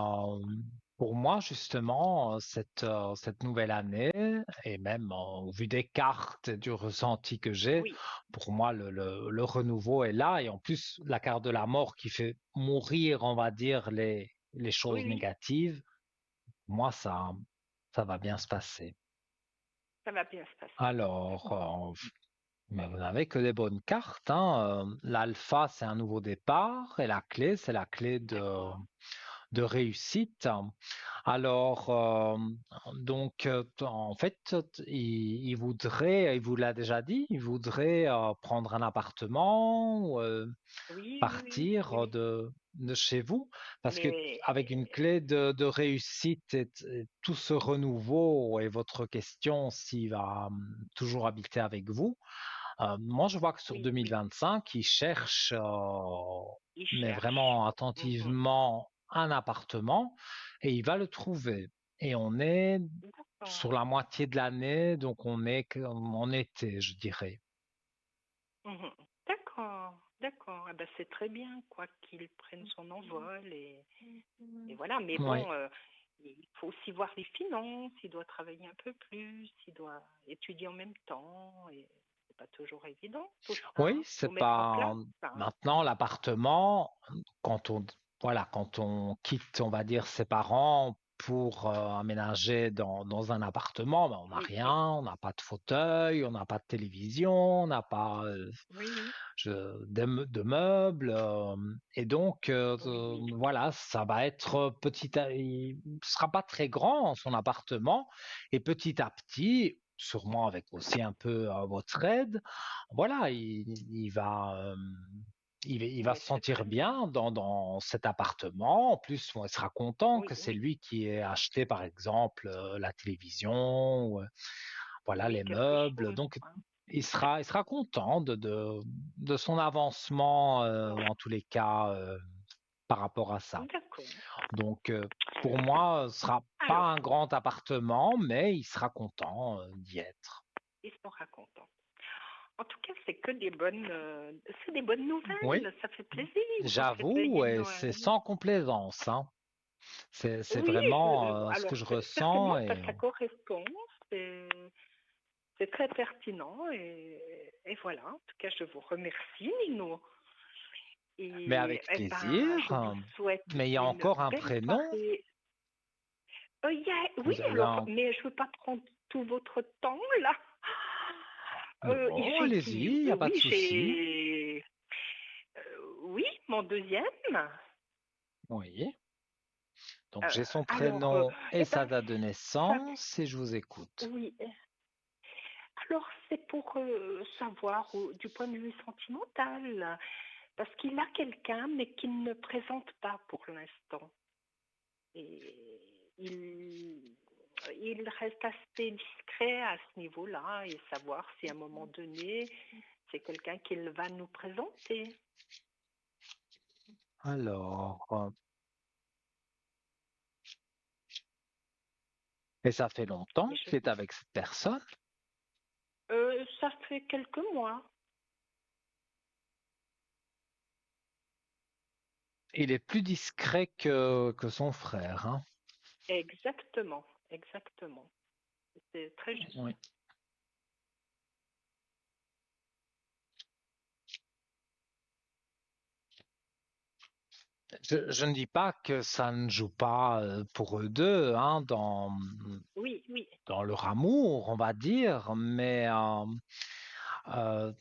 pour moi, justement, cette nouvelle année, et même au vu des cartes et du ressenti que j'ai, Oui, pour moi, le renouveau est là. Et en plus, la carte de la mort qui fait mourir, on va dire, les oui, choses oui. négatives, pour moi, ça va bien se passer. Ça va bien se passer. Alors, D'accord. mais vous n'avez que des bonnes cartes, hein. L'alpha, c'est un nouveau départ, et la clé, c'est la clé D'accord. de réussite. Alors, donc, en fait, il voudrait, il vous l'a déjà dit, il voudrait prendre un appartement ou Oui, oui, oui, partir oui, oui. de chez vous, parce que Mais avec une clé de réussite et tout ce renouveau et votre question s'il va toujours habiter avec vous, moi je vois que sur oui, oui, 2025, il cherche, il mais cherche. vraiment Mhm. attentivement, un appartement et il va le trouver. Et on est sur D'accord. la moitié de l'année, donc on est en été, je dirais. Mhm. D'accord. D'accord. Eh ben, c'est très bien, quoi, qu'il prenne son envol et voilà. Mais Oui. bon, il faut aussi voir les finances. Il doit travailler un peu plus. Il doit étudier en même temps. Et c'est pas toujours évident, tout ça, Oui, hein. Faut c'est mettre en pas place, hein. maintenant l'appartement, quand on voilà, quand on quitte, on va dire, ses parents pour aménager dans un appartement, ben, on n'a Oui, rien, oui, on n'a pas de fauteuil, on n'a pas de télévision, on n'a pas oui, oui, de meubles, et donc oui, voilà, ça va être il sera pas très grand son appartement, et petit à petit, sûrement avec aussi un peu votre aide, voilà, il va mais se c'est très sentir bien. bien dans cet appartement. En plus, bon, il sera content Oui, que c'est oui, lui qui ait acheté, par exemple, la télévision, ou, voilà, oui, les quelque meubles. chose, Donc, quoi. il sera content de son avancement, D'accord. en tous les cas, par rapport à ça. D'accord. Donc, pour moi, ce sera pas Alors, un grand appartement, mais il sera content, d'y être. ils sont racontants. En tout cas, c'est des bonnes Oui, nouvelles. Ça fait plaisir dans cette veillée j'avoue, de et c'est Noël. sans complaisance, hein. C'est Oui, vraiment ce alors que je certainement, ressens ça correspond. C'est c'est très pertinent et voilà. En tout cas, je vous remercie, Nino. mais Et avec eh ben, plaisir. je vous souhaite Mais il y a une encore un belle prénom. soirée. Oui, Il y a alors, mais je veux pas prendre tout votre temps là. non, J'ai allez-y, qui? il n'y a pas de Oui, souci. oui, mon deuxième. Oui. Donc Euh, j'ai son alors, prénom et eh sa ben, date de ça, naissance et je vous écoute. oui. Alors, c'est pour savoir du point de vue sentimental, parce qu'il a quelqu'un, mais qu'il ne présente pas pour l'instant. Et il reste assez discret à ce niveau-là et savoir si à un moment donné, c'est quelqu'un qu'il va nous présenter. Alors, et ça fait longtemps Et qu'il est avec cette personne. ça fait quelques mois. Il est plus discret que son frère, hein. Exactement, exactement. C'est très Oui. juste. Je ne dis pas que ça ne joue pas pour eux deux, hein, Oui, oui, dans leur amour, on va dire, mais euh,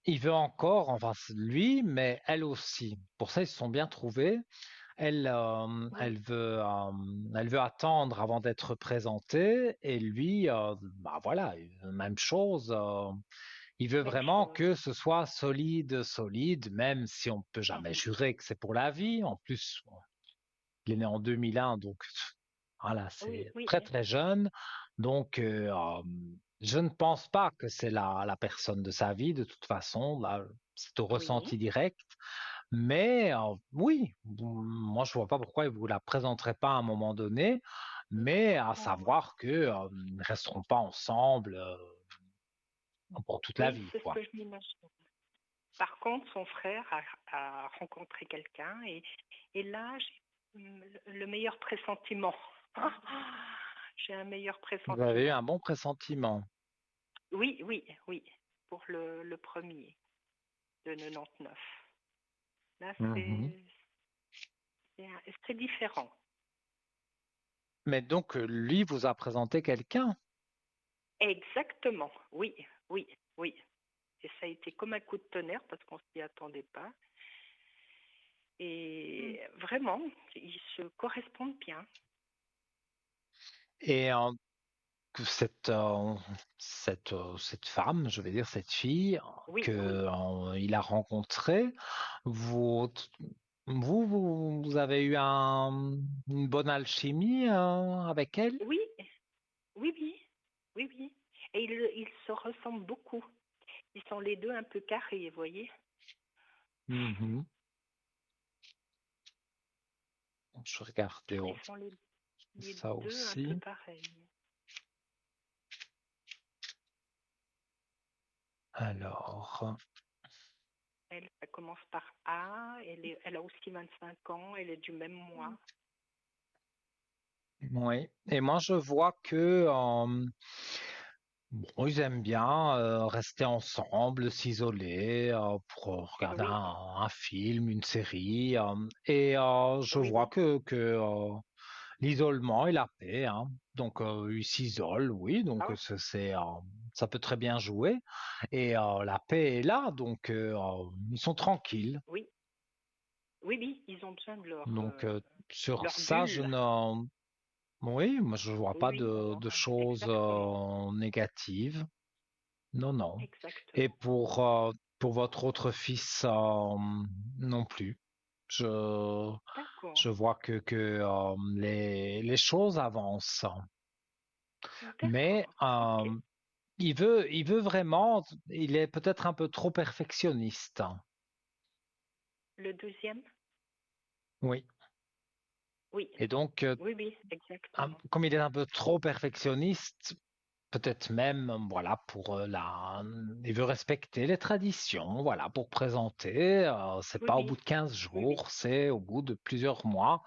il veut encore, enfin lui, mais elle aussi. Pour ça, ils se sont bien trouvés. Elle, oui, elle veut attendre avant d'être présentée, et lui, bah voilà, même chose. Il veut même vraiment chose. que ce soit solide, solide, même si on ne peut jamais Mhm. jurer que c'est pour la vie. En plus, bon, il est né en 2001, donc voilà, Oui, c'est oui. très très jeune. Donc, je ne pense pas que c'est la personne de sa vie. De toute façon, là, c'est au Oui. ressenti direct. Mais oui, moi je vois pas pourquoi ils vous la présenteraient pas à un moment donné, mais à D'accord. savoir que ils ne resteront pas ensemble pour toute la Oui, vie, c'est ce quoi. que je m'imagine. Par contre, son frère a rencontré quelqu'un et là, j'ai le meilleur pressentiment. J'ai un meilleur Vous avez eu pressentiment. un bon pressentiment. Oui, oui, oui, pour le premier de 99. Là, Mhm. c'est différent. Mais donc lui vous a présenté quelqu'un. Exactement, oui, oui, oui. Et ça a été comme un coup de tonnerre parce qu'on s'y attendait pas. Et vraiment, ils se correspondent bien. Et que cette femme, je vais dire cette fille Oui, que oui, il a rencontrée, vous, vous avez eu une bonne alchimie avec elle? oui, oui, oui, oui, oui. Et ils se ressemblent beaucoup. Ils sont les deux un peu carrés, vous voyez. Mhm. Je regardais Ils sont les ça deux un peu aussi. pareils. Alors, Elle, ça commence par A, elle a aussi 25 ans, elle est du même mois. oui. Et moi, je vois que bon, ils aiment bien rester ensemble, s'isoler pour regarder Oui, un film, une série. Et je vois oui, que l'isolement est la paix. Hein. Donc, ils s'isolent, oui. Donc, ah, ça peut très bien jouer. Et la paix est là. Donc, ils sont tranquilles. oui, oui, oui, ils ont besoin de Donc, sur leur ça, je bulle. ne... Oui, moi, je vois Oui, pas oui, non, de choses exactement, négatives. Non, non. Et exactement. pour votre autre fils, non plus. Je, D'accord, je vois que les choses avancent. Mais d'accord, ok. il veut vraiment, il est peut-être un peu trop perfectionniste. Le deuxième? Oui. Oui, Et donc, oui, oui, exactement. comme il est un peu trop perfectionniste, peut-être même, voilà, pour il veut respecter les traditions, voilà, pour présenter. C'est Oui, pas au oui, bout de 15 oui, oui, jours, c'est au bout de plusieurs mois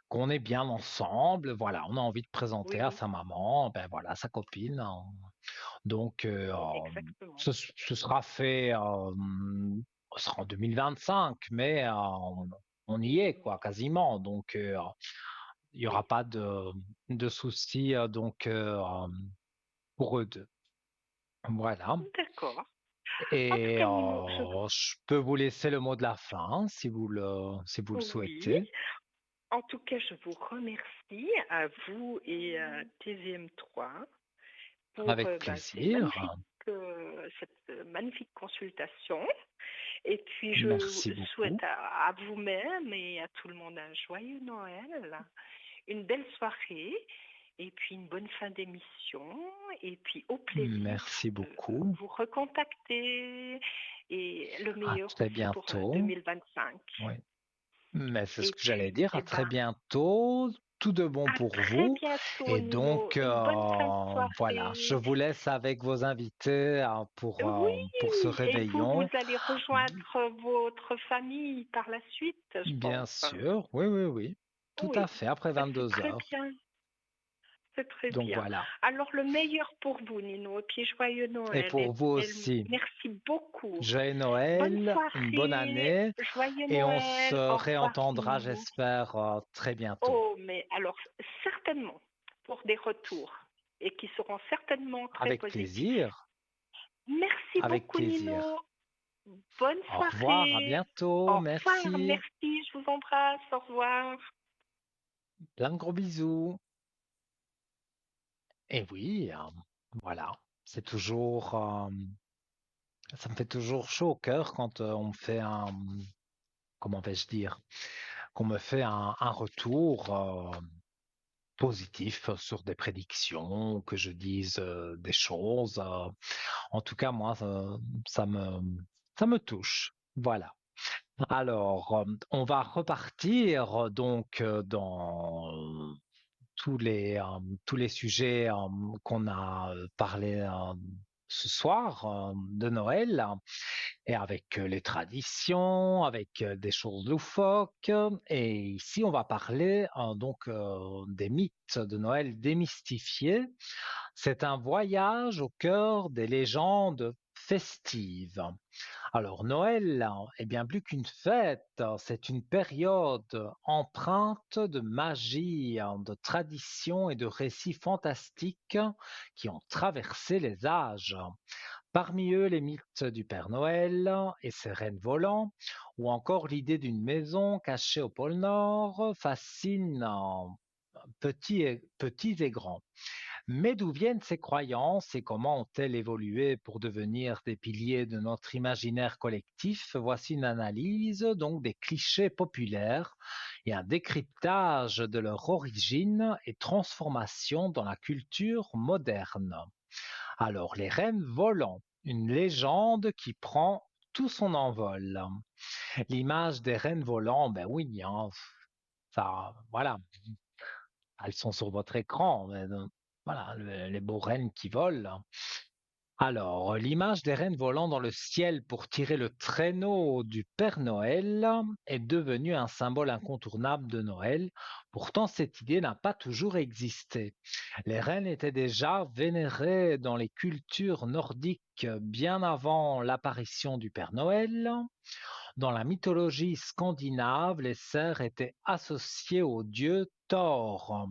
qu'on est bien ensemble. Voilà, on a envie de présenter oui, à oui, sa maman, ben voilà, sa copine. Hein. Donc, exactement. ce sera fait, ce sera en 2025, mais on y est, quoi, quasiment. Donc, il y aura Oui, pas de soucis, donc, pour eux deux. Voilà. d'accord. En tout Et cas, Nino, je peux vous laisser le mot de la fin si vous le oui, souhaitez, en tout cas, je vous remercie à vous et à TVM3 pour avec plaisir. cette magnifique consultation. Et puis, je Merci souhaite beaucoup. à vous-même et à tout le monde un joyeux Noël, une belle soirée, et puis une bonne fin d'émission, et puis au plaisir Merci de beaucoup. vous recontacter, et le À meilleur très pour bientôt. 2025. Oui. Mais c'est ce Et que j'allais puis, dire. À eh très ben, bientôt. Tout de bon à pour très vous. bientôt, Et Nino. donc, Une bonne fin de voilà, je soirée. vous laisse avec vos invités pour ce Oui, et vous réveillon. allez rejoindre votre famille par la suite, je Bien pense. sûr, oui, oui, oui. Tout à Oui, fait, après ben, c'est 22 très heures. bien. C'est très Donc bien. voilà. Alors, le meilleur pour vous, Nino, et puis joyeux Et Noël. pour vous Et aussi, merci beaucoup. joyeux Bonne Noël, une bonne soirée, année, joyeux et on se Noël. Au revoir, réentendra, Nino. j'espère, très bientôt. Oh, mais alors, certainement, pour des retours, et qui seront certainement très Avec positifs. plaisir, Merci avec beaucoup, plaisir. Nino. Bonne Au revoir, à soirée. bientôt, Au revoir, merci. merci, je vous embrasse. Au revoir. Plein de gros bisous. Et oui, voilà, c'est toujours, ça me fait toujours chaud au cœur quand on me fait comment vais-je dire, qu'on me fait un retour positif sur des prédictions, que je dise des choses. En tout cas, moi, ça me touche. Voilà. Alors, on va repartir donc dans tous les sujets qu'on a parlé ce soir de Noël, et avec les traditions, avec des choses loufoques. Et ici, on va parler donc des mythes de Noël démystifiés. C'est un voyage au cœur des légendes festives. Alors Noël est bien plus qu'une fête, c'est une période empreinte de magie, de traditions et de récits fantastiques qui ont traversé les âges. Parmi eux, les mythes du Père Noël et ses rennes volants, ou encore l'idée d'une maison cachée au pôle Nord, fascinent petits et grands. Mais d'où viennent ces croyances et comment ont-elles évolué pour devenir des piliers de notre imaginaire collectif? Voici une analyse donc des clichés populaires et un décryptage de leur origine et transformation dans la culture moderne. Alors, les rennes volants, une légende qui prend tout son envol. L'image des rennes volants, ben oui, hein, ça, voilà, elles sont sur votre écran. Voilà, les beaux rennes qui volent. Alors, l'image des rennes volant dans le ciel pour tirer le traîneau du Père Noël est devenue un symbole incontournable de Noël. Pourtant, cette idée n'a pas toujours existé. Les rennes étaient déjà vénérées dans les cultures nordiques bien avant l'apparition du Père Noël. Dans la mythologie scandinave, les cerfs étaient associés au dieu Thor,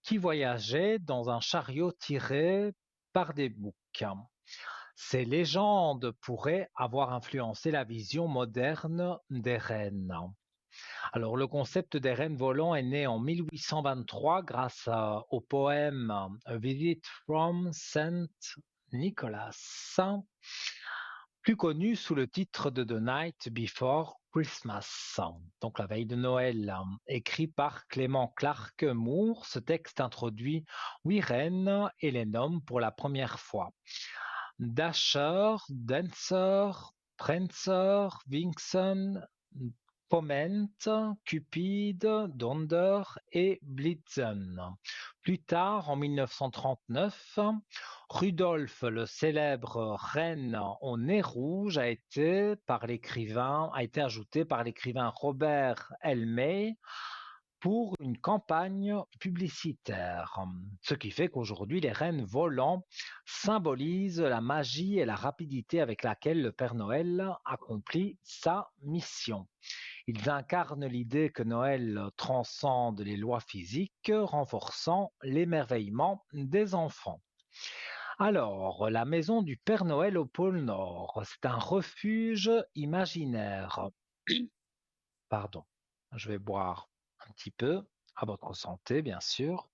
qui voyageait dans un chariot tiré par des boucs. Ces légendes pourraient avoir influencé la vision moderne des rennes. Alors, le concept des rennes volants est né en 1823 grâce au poème A Visit from Saint Nicholas, plus connu sous le titre de The Night Before Christmas, donc la veille de Noël, écrit par Clément Clark Moore. Ce texte introduit 8 reines et les nomme pour la première fois. Dasher, Dancer, Prancer, Vixen, Poment, Cupid, Donder et Blitzen. Plus tard, en 1939, Rudolph, le célèbre renne au nez rouge, a été ajouté par l'écrivain Robert L. May pour une campagne publicitaire. Ce qui fait qu'aujourd'hui, les rennes volants symbolisent la magie et la rapidité avec laquelle le Père Noël accomplit sa mission. Ils incarnent l'idée que Noël transcende les lois physiques, renforçant l'émerveillement des enfants. Alors, la maison du Père Noël au pôle Nord, c'est un refuge imaginaire. Pardon, je vais boire un petit peu, à votre santé, bien sûr.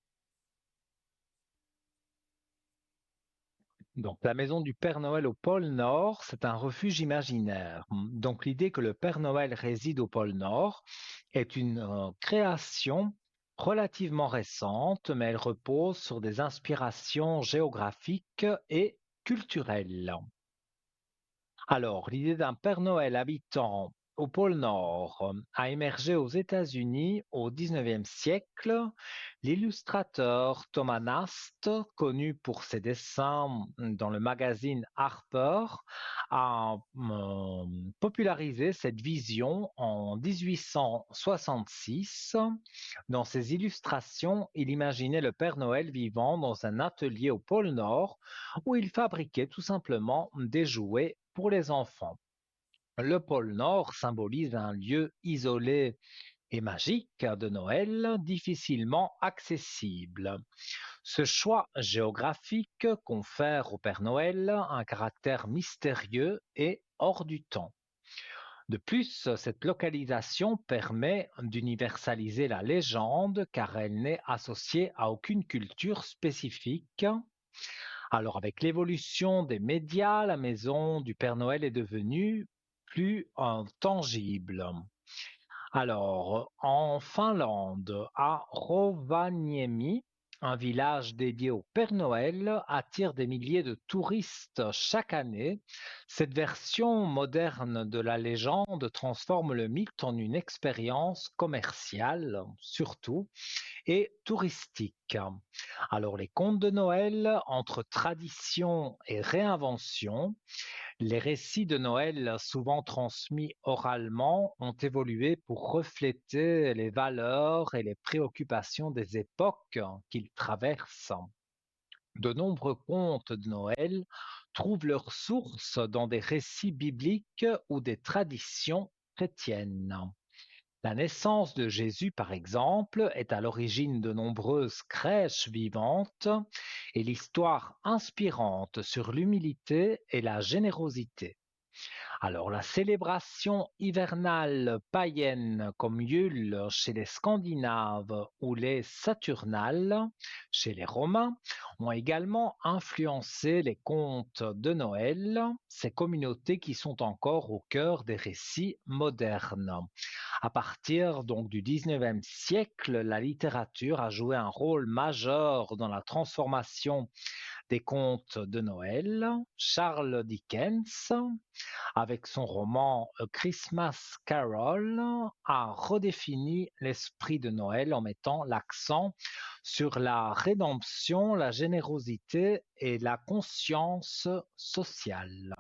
Donc, la maison du Père Noël au pôle Nord, c'est un refuge imaginaire. Donc, l'idée que le Père Noël réside au pôle Nord est une création relativement récente, mais elle repose sur des inspirations géographiques et culturelles. Alors, l'idée d'un Père Noël habitant au pôle Nord a émergé aux États-Unis au XIXe siècle. L'illustrateur Thomas Nast, connu pour ses dessins dans le magazine Harper, a popularisé cette vision en 1866. Dans ses illustrations, il imaginait le Père Noël vivant dans un atelier au pôle Nord où il fabriquait tout simplement des jouets pour les enfants. Le pôle Nord symbolise un lieu isolé et magique de Noël, difficilement accessible. Ce choix géographique confère au Père Noël un caractère mystérieux et hors du temps. De plus, cette localisation permet d'universaliser la légende car elle n'est associée à aucune culture spécifique. Alors, avec l'évolution des médias, la maison du Père Noël est devenue plus tangible. Alors, en Finlande, à Rovaniemi, un village dédié au Père Noël attire des milliers de touristes chaque année. Cette version moderne de la légende transforme le mythe en une expérience commerciale, surtout, et touristique. Alors les contes de Noël, entre tradition et réinvention, les récits de Noël, souvent transmis oralement, ont évolué pour refléter les valeurs et les préoccupations des époques qu'ils traversent. De nombreux contes de Noël trouvent leur source dans des récits bibliques ou des traditions chrétiennes. La naissance de Jésus, par exemple, est à l'origine de nombreuses crèches vivantes et l'histoire inspirante sur l'humilité et la générosité. Alors, la célébration hivernale païenne comme Yule chez les Scandinaves ou les Saturnales chez les Romains ont également influencé les contes de Noël, ces communautés qui sont encore au cœur des récits modernes. À partir donc du 19e siècle, la littérature a joué un rôle majeur dans la transformation des contes de Noël. Charles Dickens, avec son roman A Christmas Carol, a redéfini l'esprit de Noël en mettant l'accent sur la rédemption, la générosité et la conscience sociale.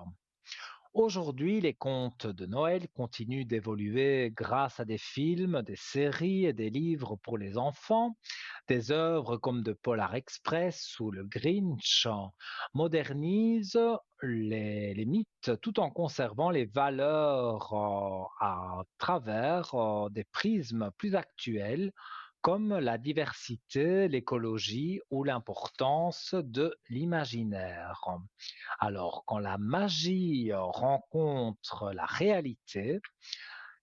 Aujourd'hui, les contes de Noël continuent d'évoluer grâce à des films, des séries et des livres pour les enfants. Des œuvres comme The Polar Express ou Le Grinch modernisent les mythes tout en conservant les valeurs à travers des prismes plus actuels comme la diversité, l'écologie ou l'importance de l'imaginaire. Alors, quand la magie rencontre la réalité,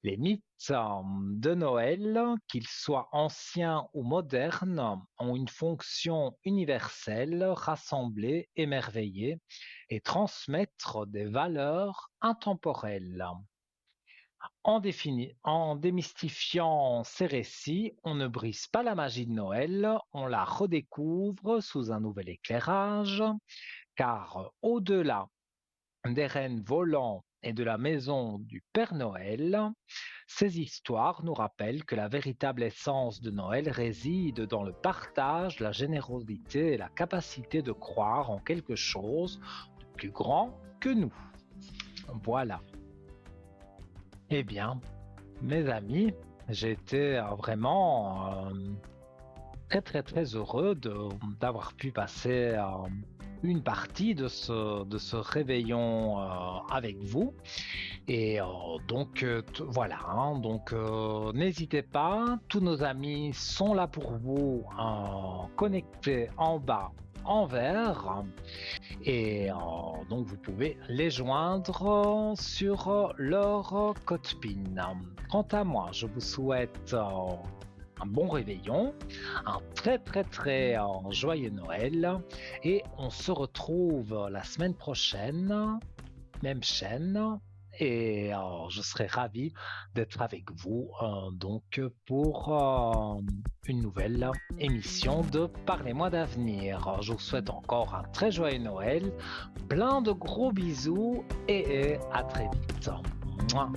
les mythes de Noël, qu'ils soient anciens ou modernes, ont une fonction universelle, rassembler, émerveiller et transmettre des valeurs intemporelles. En démystifiant ces récits, on ne brise pas la magie de Noël, on la redécouvre sous un nouvel éclairage, car au-delà des rennes volants et de la maison du Père Noël, ces histoires nous rappellent que la véritable essence de Noël réside dans le partage, la générosité et la capacité de croire en quelque chose de plus grand que nous. Voilà. Eh bien, mes amis, j'ai été vraiment très heureux d'avoir pu passer une partie de ce réveillon avec vous. Et donc voilà, hein, donc n'hésitez pas, tous nos amis sont là pour vous, connectés en bas en vert, et donc vous pouvez les joindre sur leur code PIN. Quant à moi, je vous souhaite un bon réveillon, un très joyeux Noël, et on se retrouve la semaine prochaine, même chaîne, et je serai ravi d'être avec vous donc pour une nouvelle émission de Parlez-moi d'avenir. Je vous souhaite encore un très joyeux Noël, plein de gros bisous et à très vite. Mouah.